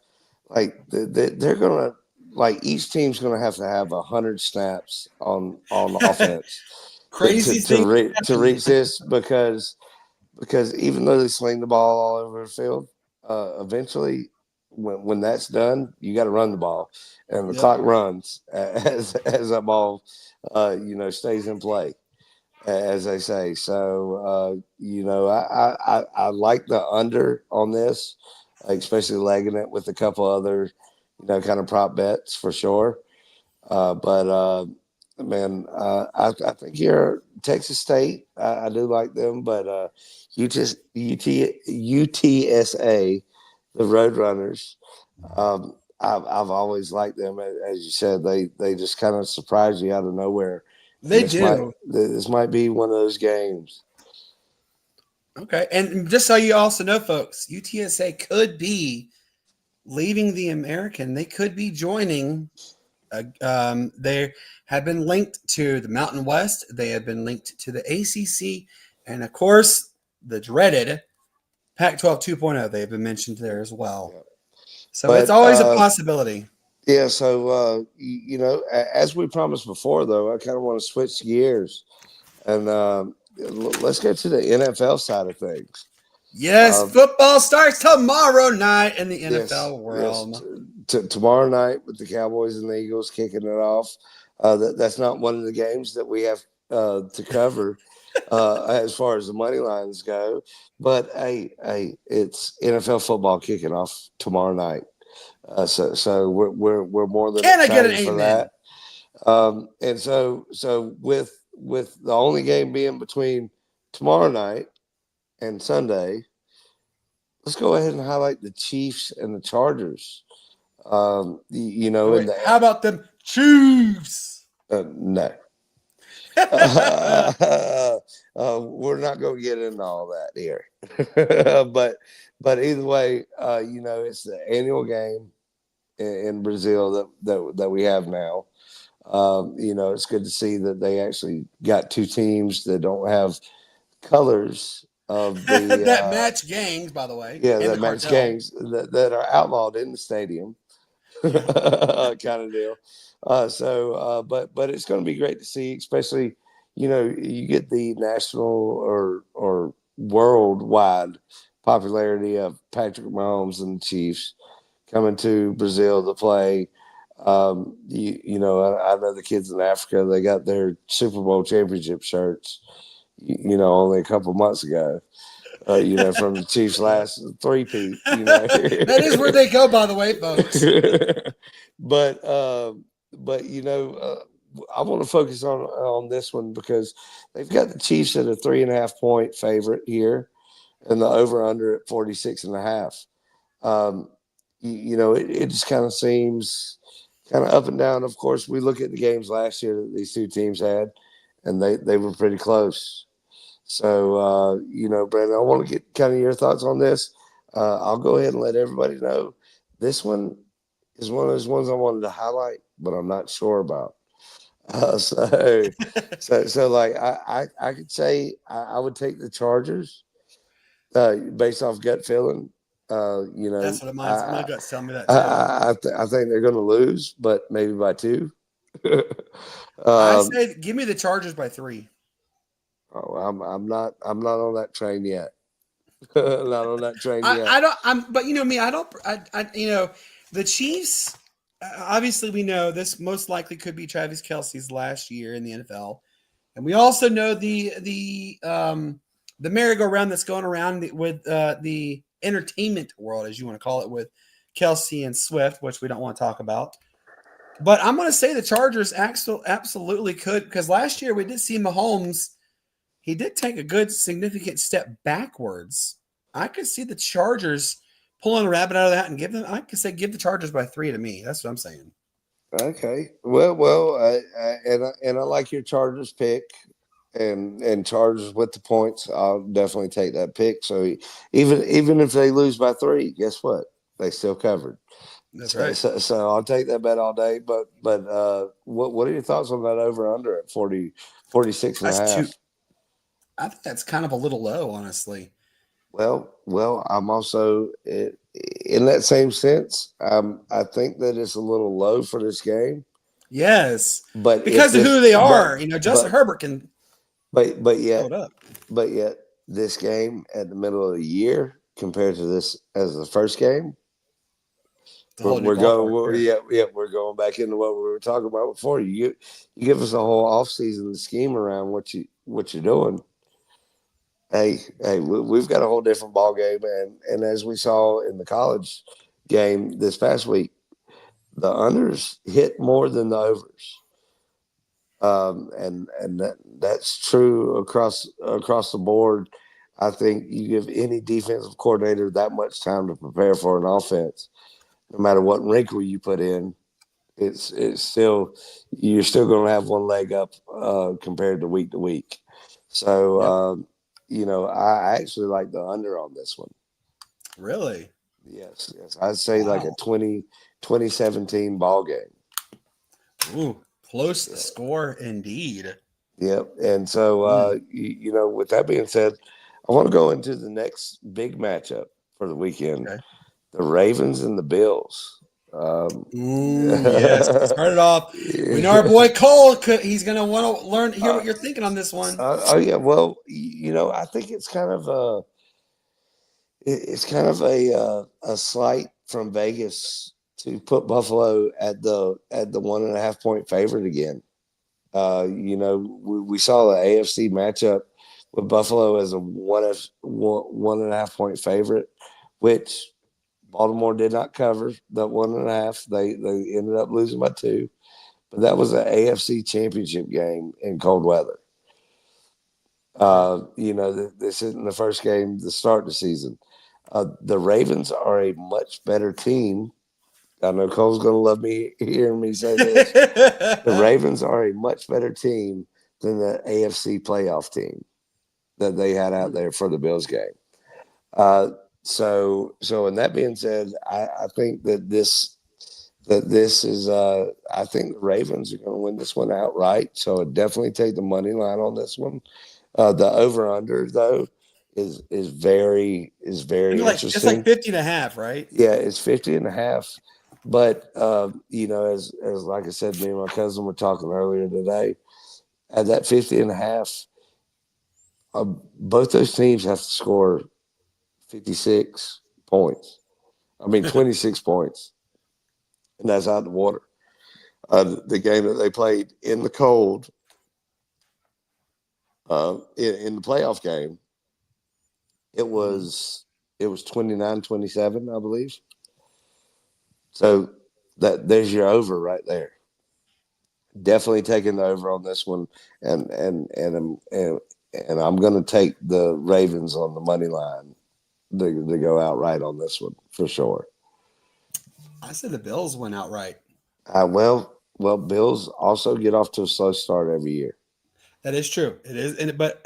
they're gonna like each team's gonna have to have 100 snaps on offense Crazy thing. to reach this because even though they sling the ball all over the field, eventually when that's done, you got to run the ball, and the clock runs as that ball, stays in play, as they say. So, I like the under on this, especially legging it with a couple other, kind of prop bets for sure. But man, I think here Texas State, I do like them, but UTSA, the Roadrunners, I've always liked them. As you said, they just kind of surprise you out of nowhere. They do. This might be one of those games. Okay, and just so you also know, folks, UTSA could be leaving the American. They could be joining. They have been linked to the Mountain West. They have been linked to the ACC, and of course, the dreaded Pac-12 2.0. They have been mentioned there as well. So it's always a possibility. Yeah. So as we promised before, though, I kind of want to switch gears and let's get to the NFL side of things. Yes, football starts tomorrow night in the NFL world. Yes. Tomorrow night with the Cowboys and the Eagles kicking it off. That's not one of the games that we have to cover as far as the money lines go. But hey, it's NFL football kicking off tomorrow night. So we're more than excited for that. And so with the only game being between tomorrow night and Sunday, let's go ahead and highlight the Chiefs and the Chargers. How about them Chiefs? No. We're not going to get into all that here. but either way, it's the annual game in Brazil that we have now. It's good to see that they actually got two teams that don't have colors of the that match gangs, by the way. Yeah, that match gangs that are outlawed in the stadium, kind of deal. But it's going to be great to see, especially you get the national or worldwide popularity of Patrick Mahomes and the Chiefs coming to Brazil to play. I know the kids in Africa, they got their Super Bowl championship shirts, only a couple months ago, from the Chiefs' last three-peat. That is where they go, by the way, folks. But I want to focus on this one because they've got the Chiefs at a 3.5-point favorite here, and the over/under at 46.5. It just kind of seems kind of up and down. Of course, we look at the games last year that these two teams had, and they were pretty close. So, Brandon, I want to get kind of your thoughts on this. I'll go ahead and let everybody know this one is one of those ones I wanted to highlight, but I'm not sure about. So like I could say I would take the Chargers based off gut feeling. That's what my gut's telling me that too. I think they're going to lose, but maybe by 2. I say give me the Chargers by 3. Oh, I'm not on that train yet. Not on that train yet. But you know me, the Chiefs. Obviously, we know this most likely could be Travis Kelce's last year in the NFL, and we also know the merry-go-round that's going around with the entertainment world, as you want to call it, with Kelce and Swift, which we don't want to talk about. But I'm going to say the Chargers absolutely could, because last year we did see Mahomes. He did take a good, significant step backwards. I could see the Chargers pulling a rabbit out of that and give the Chargers by 3 to me. That's what I'm saying. Okay. Well, and I like your Chargers pick, and Chargers with the points. I'll definitely take that pick. So even if they lose by 3, guess what? They still covered. That's right. So I'll take that bet all day. But what are your thoughts on that over under at 46.5? I think that's kind of a little low, honestly. Well, I'm also in that same sense. I think that it's a little low for this game, Yes, but if because of this, who they are. Justin but Herbert can but throw yet it up. but yet this game at the middle of the year compared to this as the first game, It's a whole new we're going. ballpark here. Yeah, we're going back into what we were talking about before. You give us a whole off season to scheme around what you're doing. Hey, we've got a whole different ball game, and as we saw in the college game this past week, the unders hit more than the overs, and that's true across the board. I think you give any defensive coordinator that much time to prepare for an offense, no matter what wrinkle you put in, it's still you're still going to have one leg up compared to week. So. Yep. I actually like the under on this one. Really? Yes. I'd say like a 2017 ball game. Ooh, close score indeed. Yep. And so, with that being said, I want to go into the next big matchup for the weekend: Okay. the Ravens and the Bills. Yes. Started off. We know our boy Cole. He's going to want to hear what you're thinking on this one. Yeah. Well, I think it's kind of a slight from Vegas to put Buffalo at the 1.5 point favorite again. We saw the AFC matchup with Buffalo as a 1.5 point favorite, which Baltimore did not cover that 1.5. They ended up losing by 2, but that was an AFC championship game in cold weather. This isn't the first game to start the season. The Ravens are a much better team. I know Cole's going to love me hearing me say this. The Ravens are a much better team than the AFC playoff team that they had out there for the Bills game. So, and that being said, I think that this is I think the Ravens are going to win this one outright. So I definitely take the money line on this one. The over under though is very interesting. It's like 50.5, right? Yeah, it's 50.5. But as like I said, me and my cousin were talking earlier today, at that 50.5, both those teams have to score 56 points. 26 points. And that's out the water. The game that they played in the cold, in the playoff game, it was 29-27, I believe. So there's your over right there. Definitely taking the over on this one, and I'm going to take the Ravens on the money line to go outright on this one for sure. I said the Bills went outright. Well, Bills also get off to a slow start every year. That is true. It is, but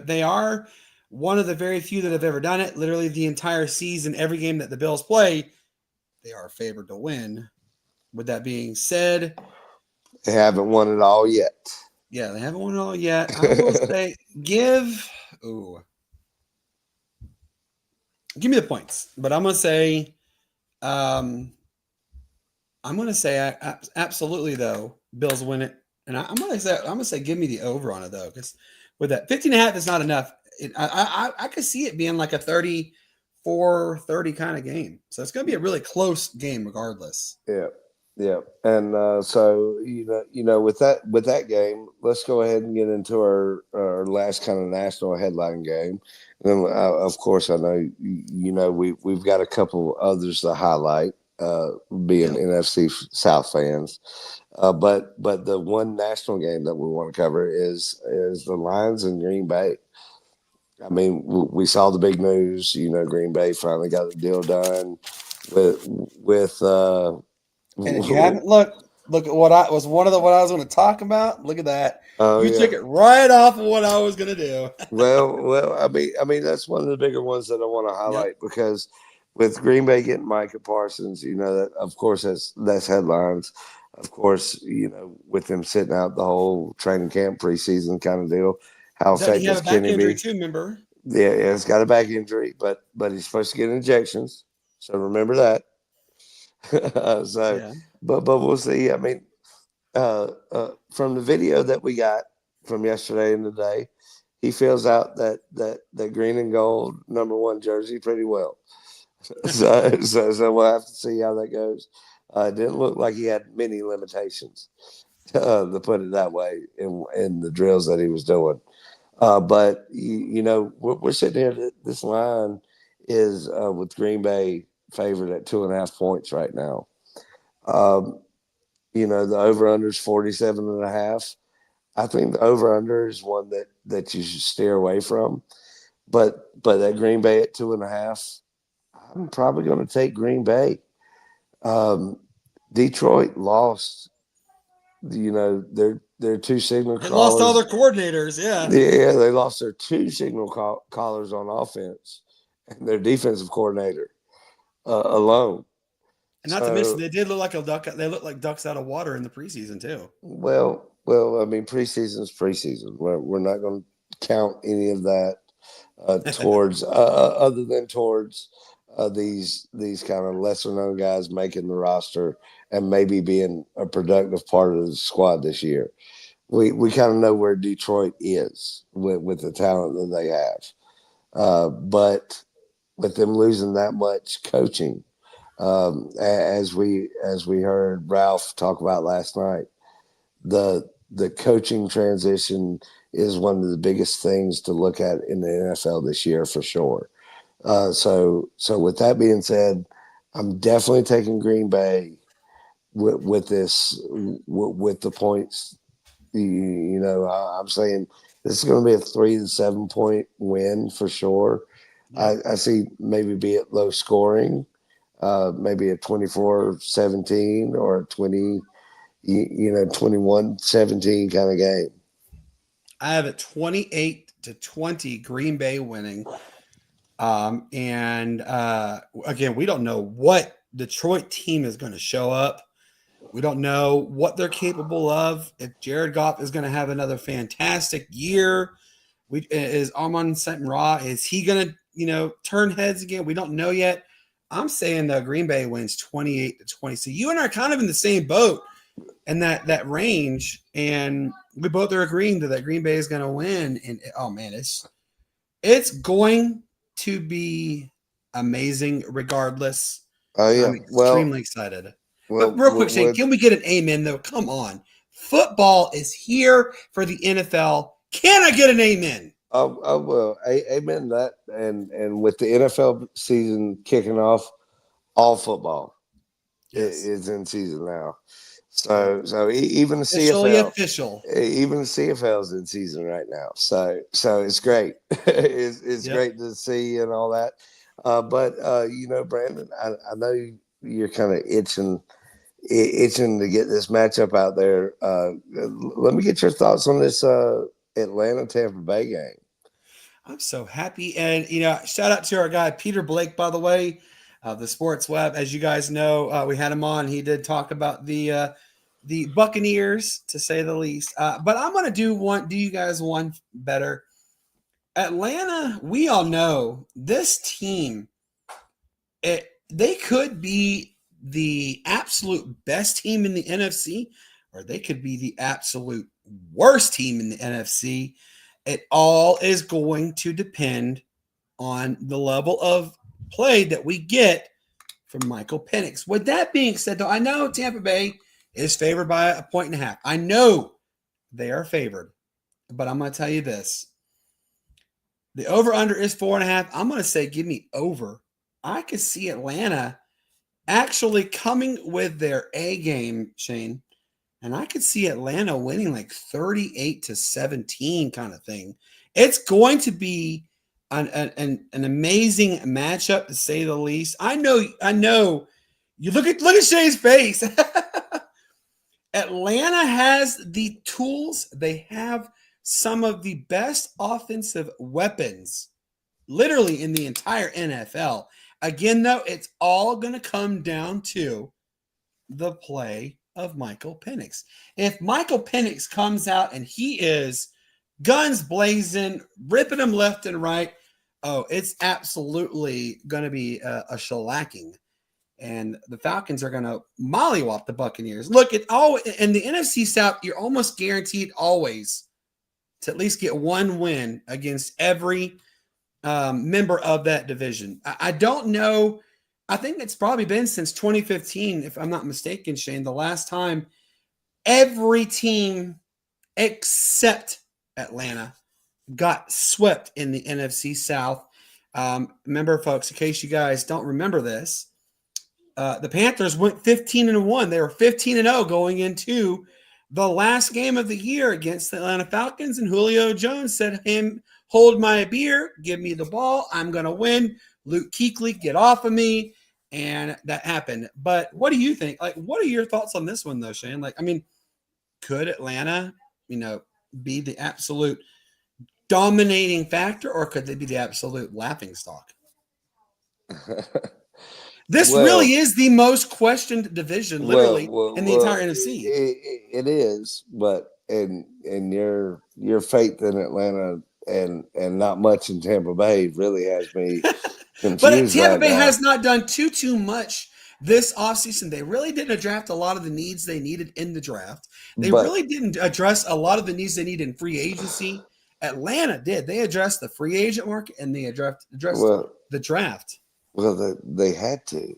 they are one of the very few that have ever done it. Literally the entire season, every game that the Bills play, they are favored to win. With that being said, they haven't won it all yet. Yeah, they haven't won it all yet. I will say, give me the points, but I'm going to say, absolutely though, Bills win it, and I'm going to say, give me the over on it though, because with that 15.5 is not enough. I could see it being like a 34-30 kind of game, so it's going to be a really close game regardless. Yeah, and so with that game, let's go ahead and get into our last kind of national headline game. And then, of course, I know we've got a couple others to highlight, being NFC South fans. But the one national game that we want to cover is the Lions in Green Bay. I mean, we saw the big news. Green Bay finally got the deal done with. And if you haven't look at what I was what I was going to talk about. Look at that. You took it right off of what I was going to do. well, I mean that's one of the bigger ones that I want to highlight because with Green Bay getting Micah Parsons, that of course that's headlines. Of course, with them sitting out the whole training camp preseason kind of deal. How effective can he be? Too, remember? Yeah, he's got a back injury, but he's supposed to get injections. So remember that. So, Yeah. but we'll see. I mean, from the video that we got from yesterday and today, he fills out that green and gold #1 jersey pretty well. So we'll have to see how that goes. It didn't look like he had many limitations, to put it that way, in the drills that he was doing. But we're sitting here. This line is with Green Bay favored at 2.5 points right now. Um, the over under is 47.5. I think the over under is one that you should steer away from. But that Green Bay at 2.5, I'm probably going to take Green Bay. Detroit lost. Their two signal They lost all callers. their coordinators. Yeah. Yeah, they lost their two signal callers on offense and their defensive coordinator alone. And not to mention, they did look like a duck. They looked like ducks out of water in the preseason too. Well. I mean, preseason's preseason. We're not going to count any of that towards other than towards these kind of lesser known guys making the roster and maybe being a productive part of the squad this year. We kind of know where Detroit is with the talent that they have, but with them losing that much coaching, as we heard Ralph talk about last night, the coaching transition is one of the biggest things to look at in the NFL this year for sure. So with that being said, I'm definitely taking Green Bay with the points. I'm saying this is going to be a 3 to 7 point win for sure. Yeah. I see maybe be it low scoring, maybe a 24-17 or a 21-17 kind of game. I have it 28-20 Green Bay winning. And again, we don't know what Detroit team is going to show up. We don't know what they're capable of. If Jared Goff is going to have another fantastic year, is Amon St. Ra, is he going to, turn heads again? We don't know yet. I'm saying the Green Bay wins 28-20. So you and I are kind of in the same boat in that range, and we both are agreeing that Green Bay is going to win. And oh man, it's going to be amazing regardless. Oh yeah, I'm extremely excited. Well, but real quick, Shane, can we get an amen though? Come on. Football is here for the NFL. Can I get an amen? I will. Amen that. And with the NFL season kicking off, all football is in season now. So even the CFL, official. Even the CFL is in season right now. So it's great. It's great to see and all that. But Brandon, I know you're kind of itching to get this matchup out there. Let me get your thoughts on this Atlanta-Tampa Bay game. I'm so happy. And, shout out to our guy, Peter Blake, by the way, the Sports Web. As you guys know, we had him on. He did talk about the Buccaneers, to say the least. But I'm going to do you guys one better. Atlanta, we all know this team, they could be the absolute best team in the NFC, or they could be the absolute worst team in the NFC. It all is going to depend on the level of play that we get from Michael Penix. With that being said, though, I know Tampa Bay is favored by 1.5. I know they are favored, but I'm going to tell you this. The over-under is 4.5. I'm going to say give me over. I could see Atlanta actually coming with their A game, Shane, and I could see Atlanta winning like 38-17 kind of thing. It's going to be an amazing matchup, to say the least. I know. You look at Shane's face. Atlanta has the tools. They have some of the best offensive weapons, literally in the entire NFL. Again, though, it's all going to come down to the play of Michael Penix. If Michael Penix comes out and he is guns blazing, ripping them left and right, Oh, it's absolutely going to be a shellacking. And the Falcons are going to mollywop the Buccaneers. Look, in the NFC South, you're almost guaranteed always to at least get one win against every member of that division. I don't know. I think it's probably been since 2015, if I'm not mistaken, Shane, the last time every team except Atlanta got swept in the NFC South. Remember, folks, in case you guys don't remember this, the Panthers went 15-1. They were 15-0 going into the last game of the year against the Atlanta Falcons, and Julio Jones said, hold my beer, give me the ball, I'm going to win. Luke Kuechly, get off of me, and that happened. But what do you think? Like, what are your thoughts on this one, though, Shane? Like, I mean, could Atlanta, be the absolute dominating factor, or could they be the absolute laughingstock? This really is the most questioned division, literally, in the entire NFC. It is, but in your faith in Atlanta and not much in Tampa Bay really has me confused. But Tampa Bay now. has not done too much this offseason. They really didn't draft a lot of the needs they needed in the draft. They really didn't address a lot of the needs they need in free agency. Atlanta did. They addressed the free agent market and they addressed the draft. Well, they had to.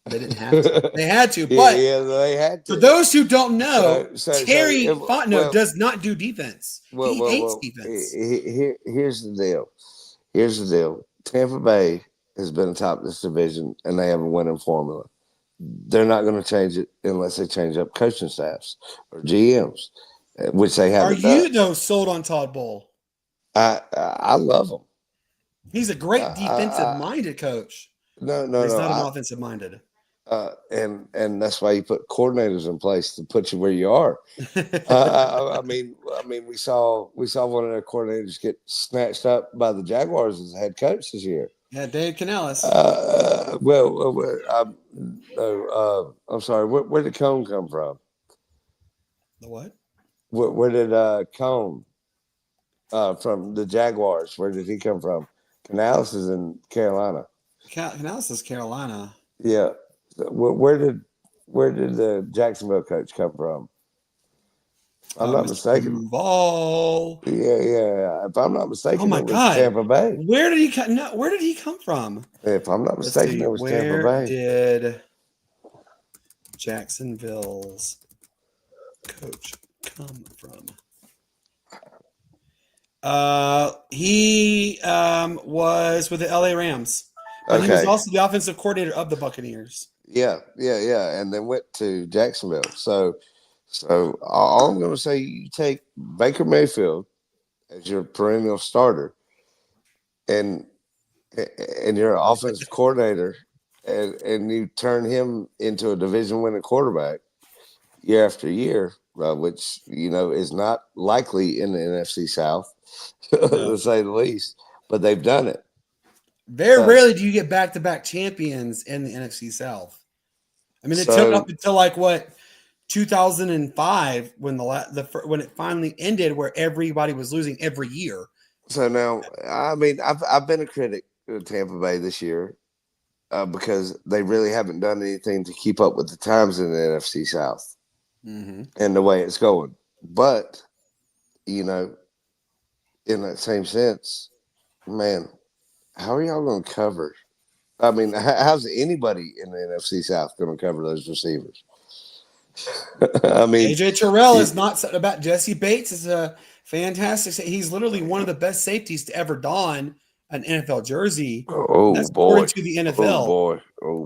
They didn't have to. They had to. But they had to. For those who don't know, Terry so Fontenot does not do defense. He hates defense. Here's the deal. Tampa Bay has been atop this division, and they have a winning formula. They're not going to change it unless they change up coaching staffs or GMs, which they haven't done. Are you, though, sold on Todd Bowles? I love him. He's a great defensive-minded coach. No. He's not an offensive-minded. And that's why you put coordinators in place to put you where you are. I mean, we saw one of their coordinators get snatched up by the Jaguars as head coach this year. Yeah, Dave Canales. I'm sorry. Where did Cone come from? The what? Where did Cone from the Jaguars? Where did he come from? Canales is in Carolina. Canales is Carolina. Yeah. Where did the Jacksonville coach come from? If I'm not mistaken. Duval. Yeah. If I'm not mistaken, oh my it was God. Tampa Bay. Where did he come? No, where did he come from? If I'm not mistaken, it was Tampa Bay. Where did Jacksonville's coach come from? He was with the LA Rams. But he was also the offensive coordinator of the Buccaneers. Yeah. And then went to Jacksonville. So all I'm going to say, you take Baker Mayfield as your perennial starter, and your offensive coordinator, and you turn him into a division-winning quarterback year after year, which is not likely in the NFC South, to say the least. But they've done it. Very rarely do you get back-to-back champions in the NFC South. I mean, it took up until 2005 when when it finally ended, where everybody was losing every year. So now, I mean, I've been a critic of Tampa Bay this year because they really haven't done anything to keep up with the times in the NFC South and the way it's going. But in that same sense, man. How are y'all going to cover? I mean, how's anybody in the NFC South going to cover those receivers? I mean, AJ Terrell is not about. Jesse Bates is a fantastic. He's literally one of the best safeties to ever don an NFL jersey. Oh, that's boy. according to the NFL. Oh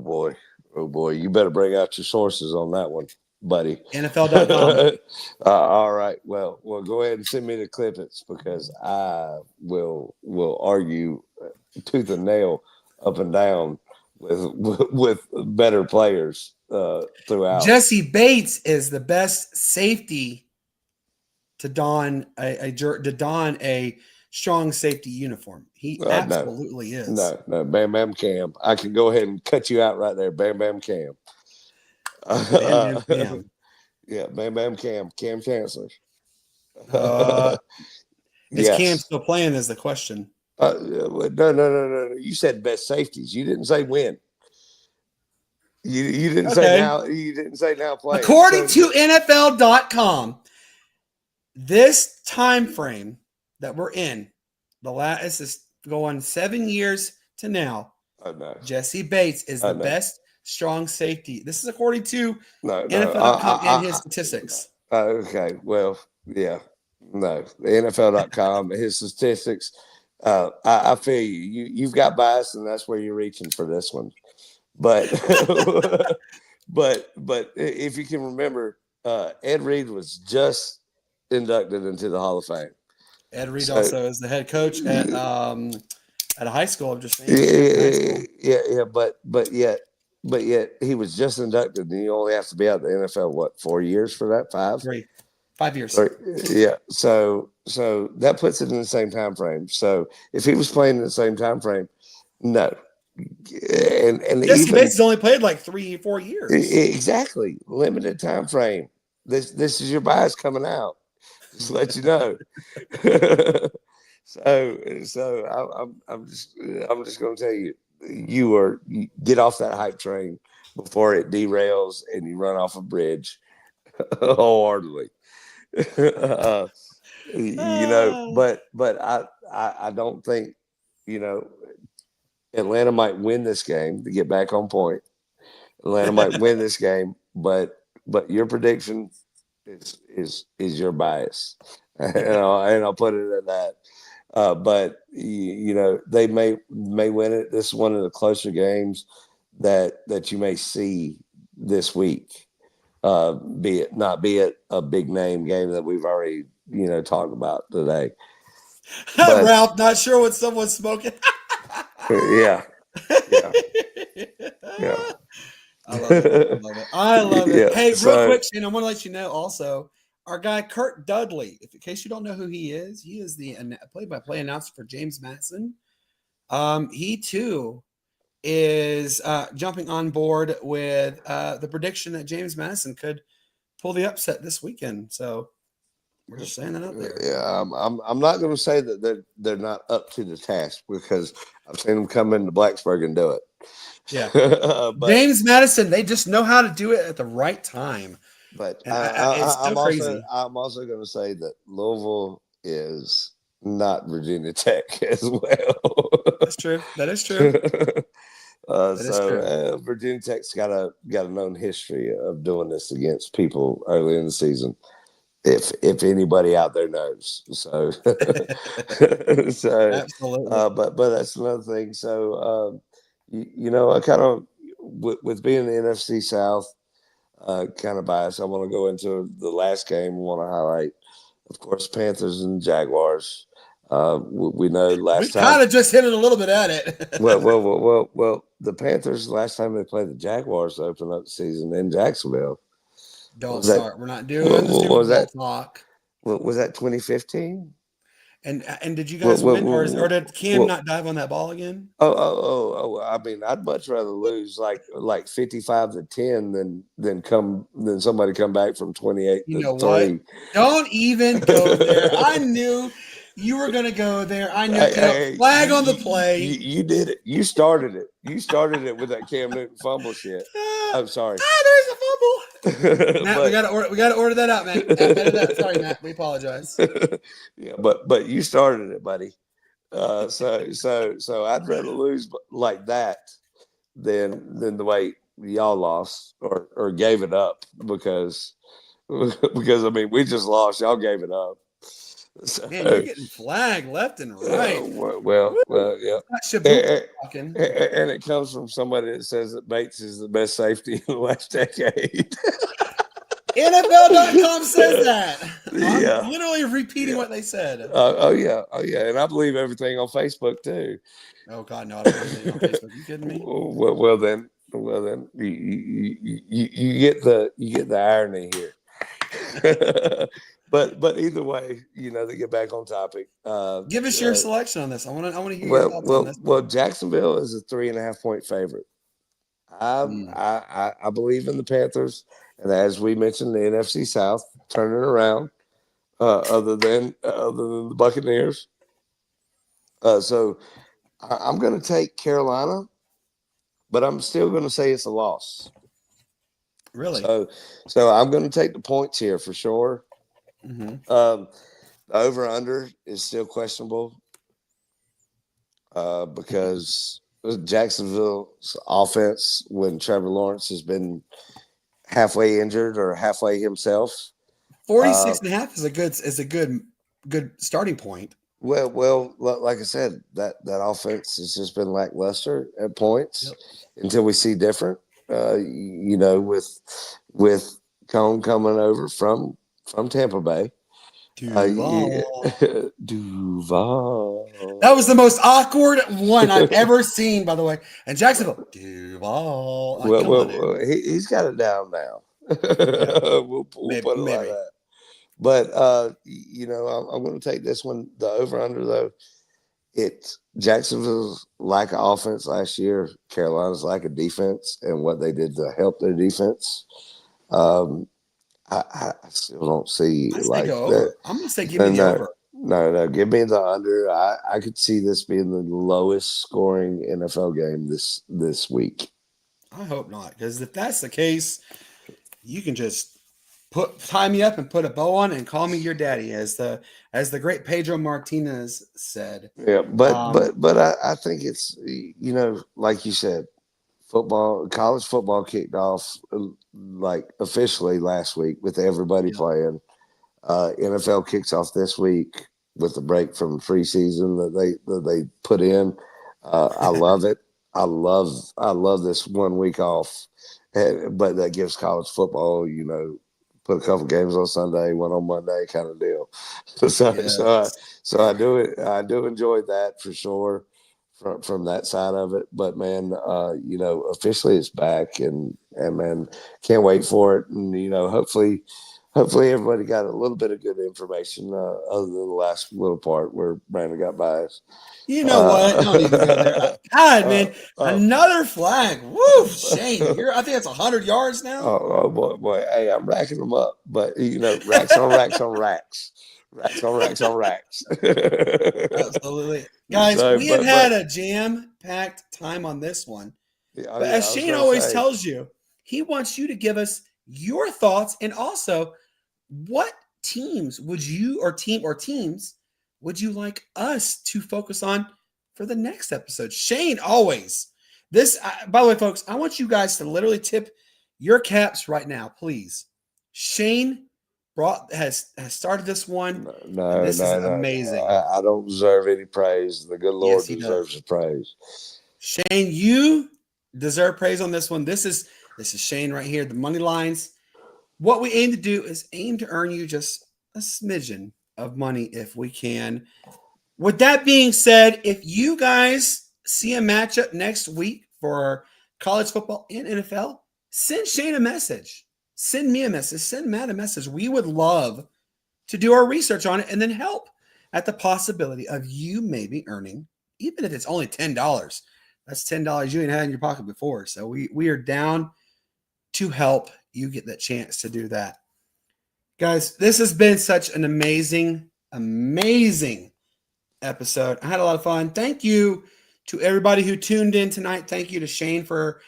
boy. You better bring out your sources on that one, buddy. NFL.com. All right. Well, go ahead and send me the clippings because I will argue tooth and nail up and down with better players throughout. Jesse Bates is the best safety to don a strong safety uniform. He absolutely is. No, Bam Bam Cam. I can go ahead and cut you out right there. Bam Bam Cam. Bam Bam Cam. Yeah, Bam Bam Cam. Cam Chancellor. Is Cam still playing is the question. No. You said best safeties. You didn't say when. You didn't say Okay. now. You didn't say now playing. According to NFL.com, this time frame that we're in, the last is going 7 years to now. Oh, no. Jesse Bates is the best strong safety. This is according to NFL.com and his statistics. Okay, well, yeah, no, the NFL.com, his statistics. I feel you. You've got bias, and that's where you're reaching for this one. But, but if you can remember, Ed Reed was just inducted into the Hall of Fame. Ed Reed also is the head coach at a high school. I'm just saying. Yeah, but yet he was just inducted, and you only have to be out of the NFL 4 years for that? 5 years. Yeah, so that puts it in the same time frame. So if he was playing in the same time frame, no. And Jesse Bates has only played like 3-4 years. Exactly, limited time frame. This is your bias coming out. Just to let you know. So I'm just going to tell you, you get off that hype train before it derails and you run off a bridge wholeheartedly. But I don't think, Atlanta might win this game to get back on point. Atlanta might win this game, but your prediction is your bias, and I'll put it at that. But they may win it. This is one of the closer games that you may see this week. Be it a big name game that we've already talked about today. But, Ralph, not sure what someone's smoking. yeah. I love it. I love it. Hey, real quick, Shane, I want to let you know also, our guy Kurt Dudley, in case you don't know who he is the play-by-play announcer for James Madison. He too is jumping on board with the prediction that James Madison could pull the upset this weekend. So we're just saying that out there. Yeah, I'm not going to say that they're not up to the task, because I've seen them come into Blacksburg and do it. Yeah, James Madison, they just know how to do it at the right time. But I'm also going to say that Louisville is not Virginia Tech as well. That's true. That is true. Virginia Tech's got a known history of doing this against people early in the season. If anybody out there knows, so Absolutely. But that's another thing. So I kind of with being the NFC South kind of biased, I want to go into the last game. I want to highlight, of course, Panthers and Jaguars. We know last time we kind of just hit it a little bit at it. well, the Panthers last time they played the Jaguars to open up the season in Jacksonville. Don't start. We're not doing the Super Bowl talk. Was that 2015? And did you guys win, or did Cam not dive on that ball again? Oh! I mean, I'd much rather lose like 55-10 than somebody come back from 28 You know to 3. what? Don't even go there. I knew you were going to go there. I knew. Flag on the play. You did it. You started it. You started it with that Cam Newton fumble shit. I'm sorry. There's a fumble. Matt, we got to order that out, Matt. Sorry, Matt. We apologize. Yeah, but you started it, buddy. So I'd rather lose like that than the way y'all lost or gave it up because I mean we just lost. Y'all gave it up. So, man, you're getting flagged left and right. Well, yeah. And it comes from somebody that says that Bates is the best safety in the last decade. NFL.com says that. Yeah. I'm literally repeating what they said. Oh yeah, and I believe everything on Facebook too. Oh God, no! I don't believe on Facebook. You kidding me? Well then, you get the irony here. But either way, to get back on topic. Give us your selection on this. I want to hear your thoughts on this. Well, Jacksonville is a 3.5-point favorite. I believe in the Panthers, and as we mentioned, the NFC South turning around. Other than the Buccaneers, So I'm going to take Carolina, but I'm still going to say it's a loss. Really? So I'm going to take the points here for sure. Mm-hmm. The over-under is still questionable because Jacksonville's offense, when Trevor Lawrence has been halfway injured or halfway himself. 46.5 is a good starting point. Well, like I said, that offense has just been lackluster at points until we see different. With Cone coming over from Tampa Bay. Duval. Duval. That was the most awkward one I've ever seen, by the way. And Jacksonville, Duval. Like, come on, Well, he's got it down now. Yeah. We'll put it like that. But I'm going to take this one. The over under though, it's Jacksonville's lack of offense last year, Carolina's lack of defense, and what they did to help their defense. I still don't see like that. I'm going to say give me the over. No, give me the under. I could see this being the lowest scoring NFL game this week. I hope not, because if that's the case, you can just tie me up and put a bow on and call me your daddy, as the great Pedro Martinez said. Yeah, but I think it's like you said, college football kicked off like officially last week with everybody playing. NFL kicks off this week with the break from preseason that they put in. I love it. I love this 1 week off, but that gives college football, put a couple games on Sunday, one on Monday, kind of deal. So I do enjoy that for sure from that side of it. But man, officially it's back, and man, can't wait for it. And hopefully everybody got a little bit of good information other than the last little part where Brandon got biased. You know what? Don't even go there. God, man, another flag. Woo, Shane. I think that's 100 yards now. Oh boy. Hey, I'm racking them up, but racks on racks on racks. Racks on racks on racks. Absolutely. Guys, we have had a jam-packed time on this one. But as Shane always tells you, he wants you to give us your thoughts, and also what teams would you teams would you like us to focus on for the next episode? Shane always. By the way, folks, I want you guys to literally tip your caps right now, please. Shane has started this one. This is amazing. I don't deserve any praise. The good Lord deserves the praise. Shane, you deserve praise on this one. This is Shane right here. The money lines. What we aim to do is to earn you just a smidgen of money if we can. With that being said, if you guys see a matchup next week for college football and NFL, send Shane a message. Send me a message. Send Matt a message. We would love to do our research on it and then help at the possibility of you maybe earning, even if it's only $10. That's $10 you ain't had in your pocket before. So we are down to help you get that chance to do that. Guys, this has been such an amazing episode. I had a lot of fun. Thank you to everybody who tuned in tonight. Thank you to Shane for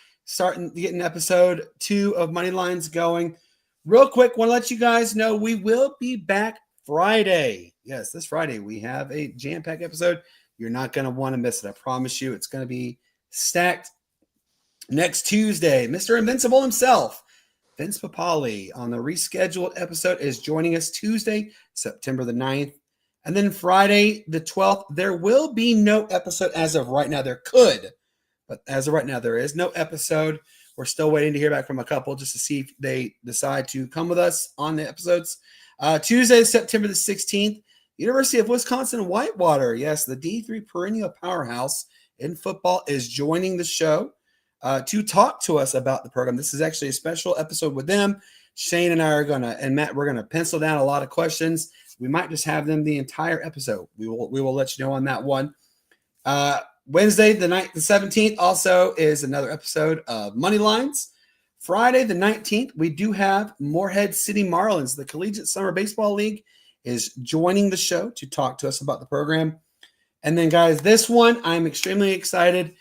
getting episode 2 of Money Lines going. Real quick, want to let you guys know we will be back Friday. Yes, this Friday we have a jam-packed episode. You're not going to want to miss it. I promise you it's going to be stacked. Next Tuesday, Mr. Invincible himself, Vince Papali, on the rescheduled episode is joining us Tuesday, September the 9th. And then Friday, the 12th, there will be no episode as of right now. There could, but as of right now, there is no episode. We're still waiting to hear back from a couple just to see if they decide to come with us on the episodes. Tuesday, September the 16th, University of Wisconsin-Whitewater. Yes, the D3 perennial powerhouse in football is joining the show to talk to us about the program. This is actually a special episode with them. Shane and I and Matt, we're going to pencil down a lot of questions. We might just have them the entire episode. We will let you know on that one. Wednesday, the 17th, also is another episode of Money Lines. Friday, the 19th, we do have Morehead City Marlins. The Collegiate Summer Baseball League is joining the show to talk to us about the program. And then, guys, this one, I'm extremely excited.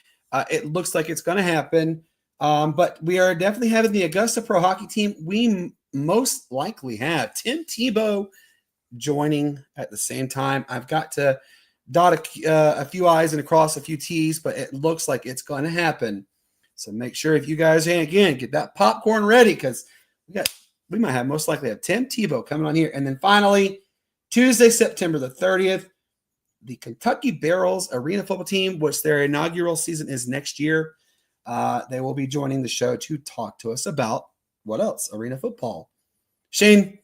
It looks like it's going to happen. But we are definitely having the Augusta Pro Hockey team. We most likely have Tim Tebow joining at the same time. I've got to dot a few I's and cross a few T's, but it looks like it's going to happen. So make sure if you guys, again, get that popcorn ready because we might have most likely have Tim Tebow coming on here. And then finally, Tuesday, September the 30th, the Kentucky Barrels Arena Football Team, which their inaugural season is next year. They will be joining the show to talk to us about what else? Arena football. Shane,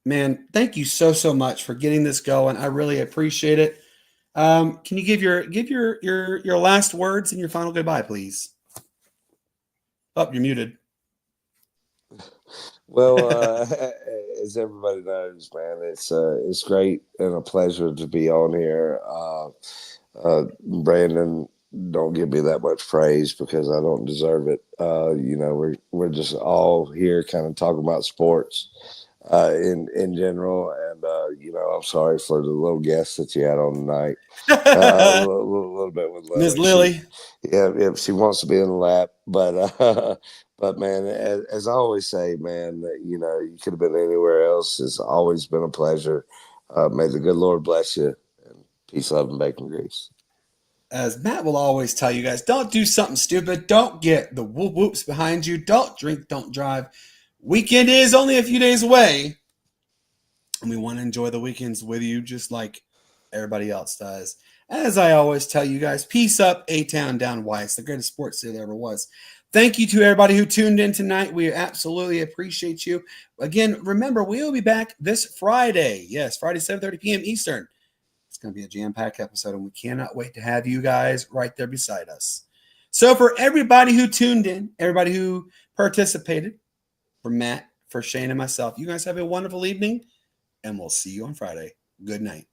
man, thank you so much for getting this going. I really appreciate it. Can you give your last words and your final goodbye, please? Oh, you're muted. Well, as everybody knows, man, it's great and a pleasure to be on here. Brandon, don't give me that much praise because I don't deserve it. We're just all here kind of talking about sports in general, and I'm sorry for the little guest that you had on tonight. A little bit with Lily. Ms. Lily. If she wants to be in the lap, but man, as I always say, man, you could have been anywhere else. It's always been a pleasure. May the good Lord bless you, and peace, love, and bacon grease. As Matt will always tell you guys, don't do something stupid. Don't get the whoop whoops behind you. Don't drink, don't drive. Weekend is only a few days away, and we want to enjoy the weekends with you just like everybody else does. As I always tell you guys, peace up, A-Town down Y. It's the greatest sports city there ever was. Thank you to everybody who tuned in tonight. We absolutely appreciate you. Again, remember, we will be back this Friday. Yes, Friday, 7:30 p.m. Eastern. It's going to be a jam-packed episode, and we cannot wait to have you guys right there beside us. So for everybody who tuned in, everybody who participated, for Matt, for Shane, and myself, you guys have a wonderful evening, and we'll see you on Friday. Good night.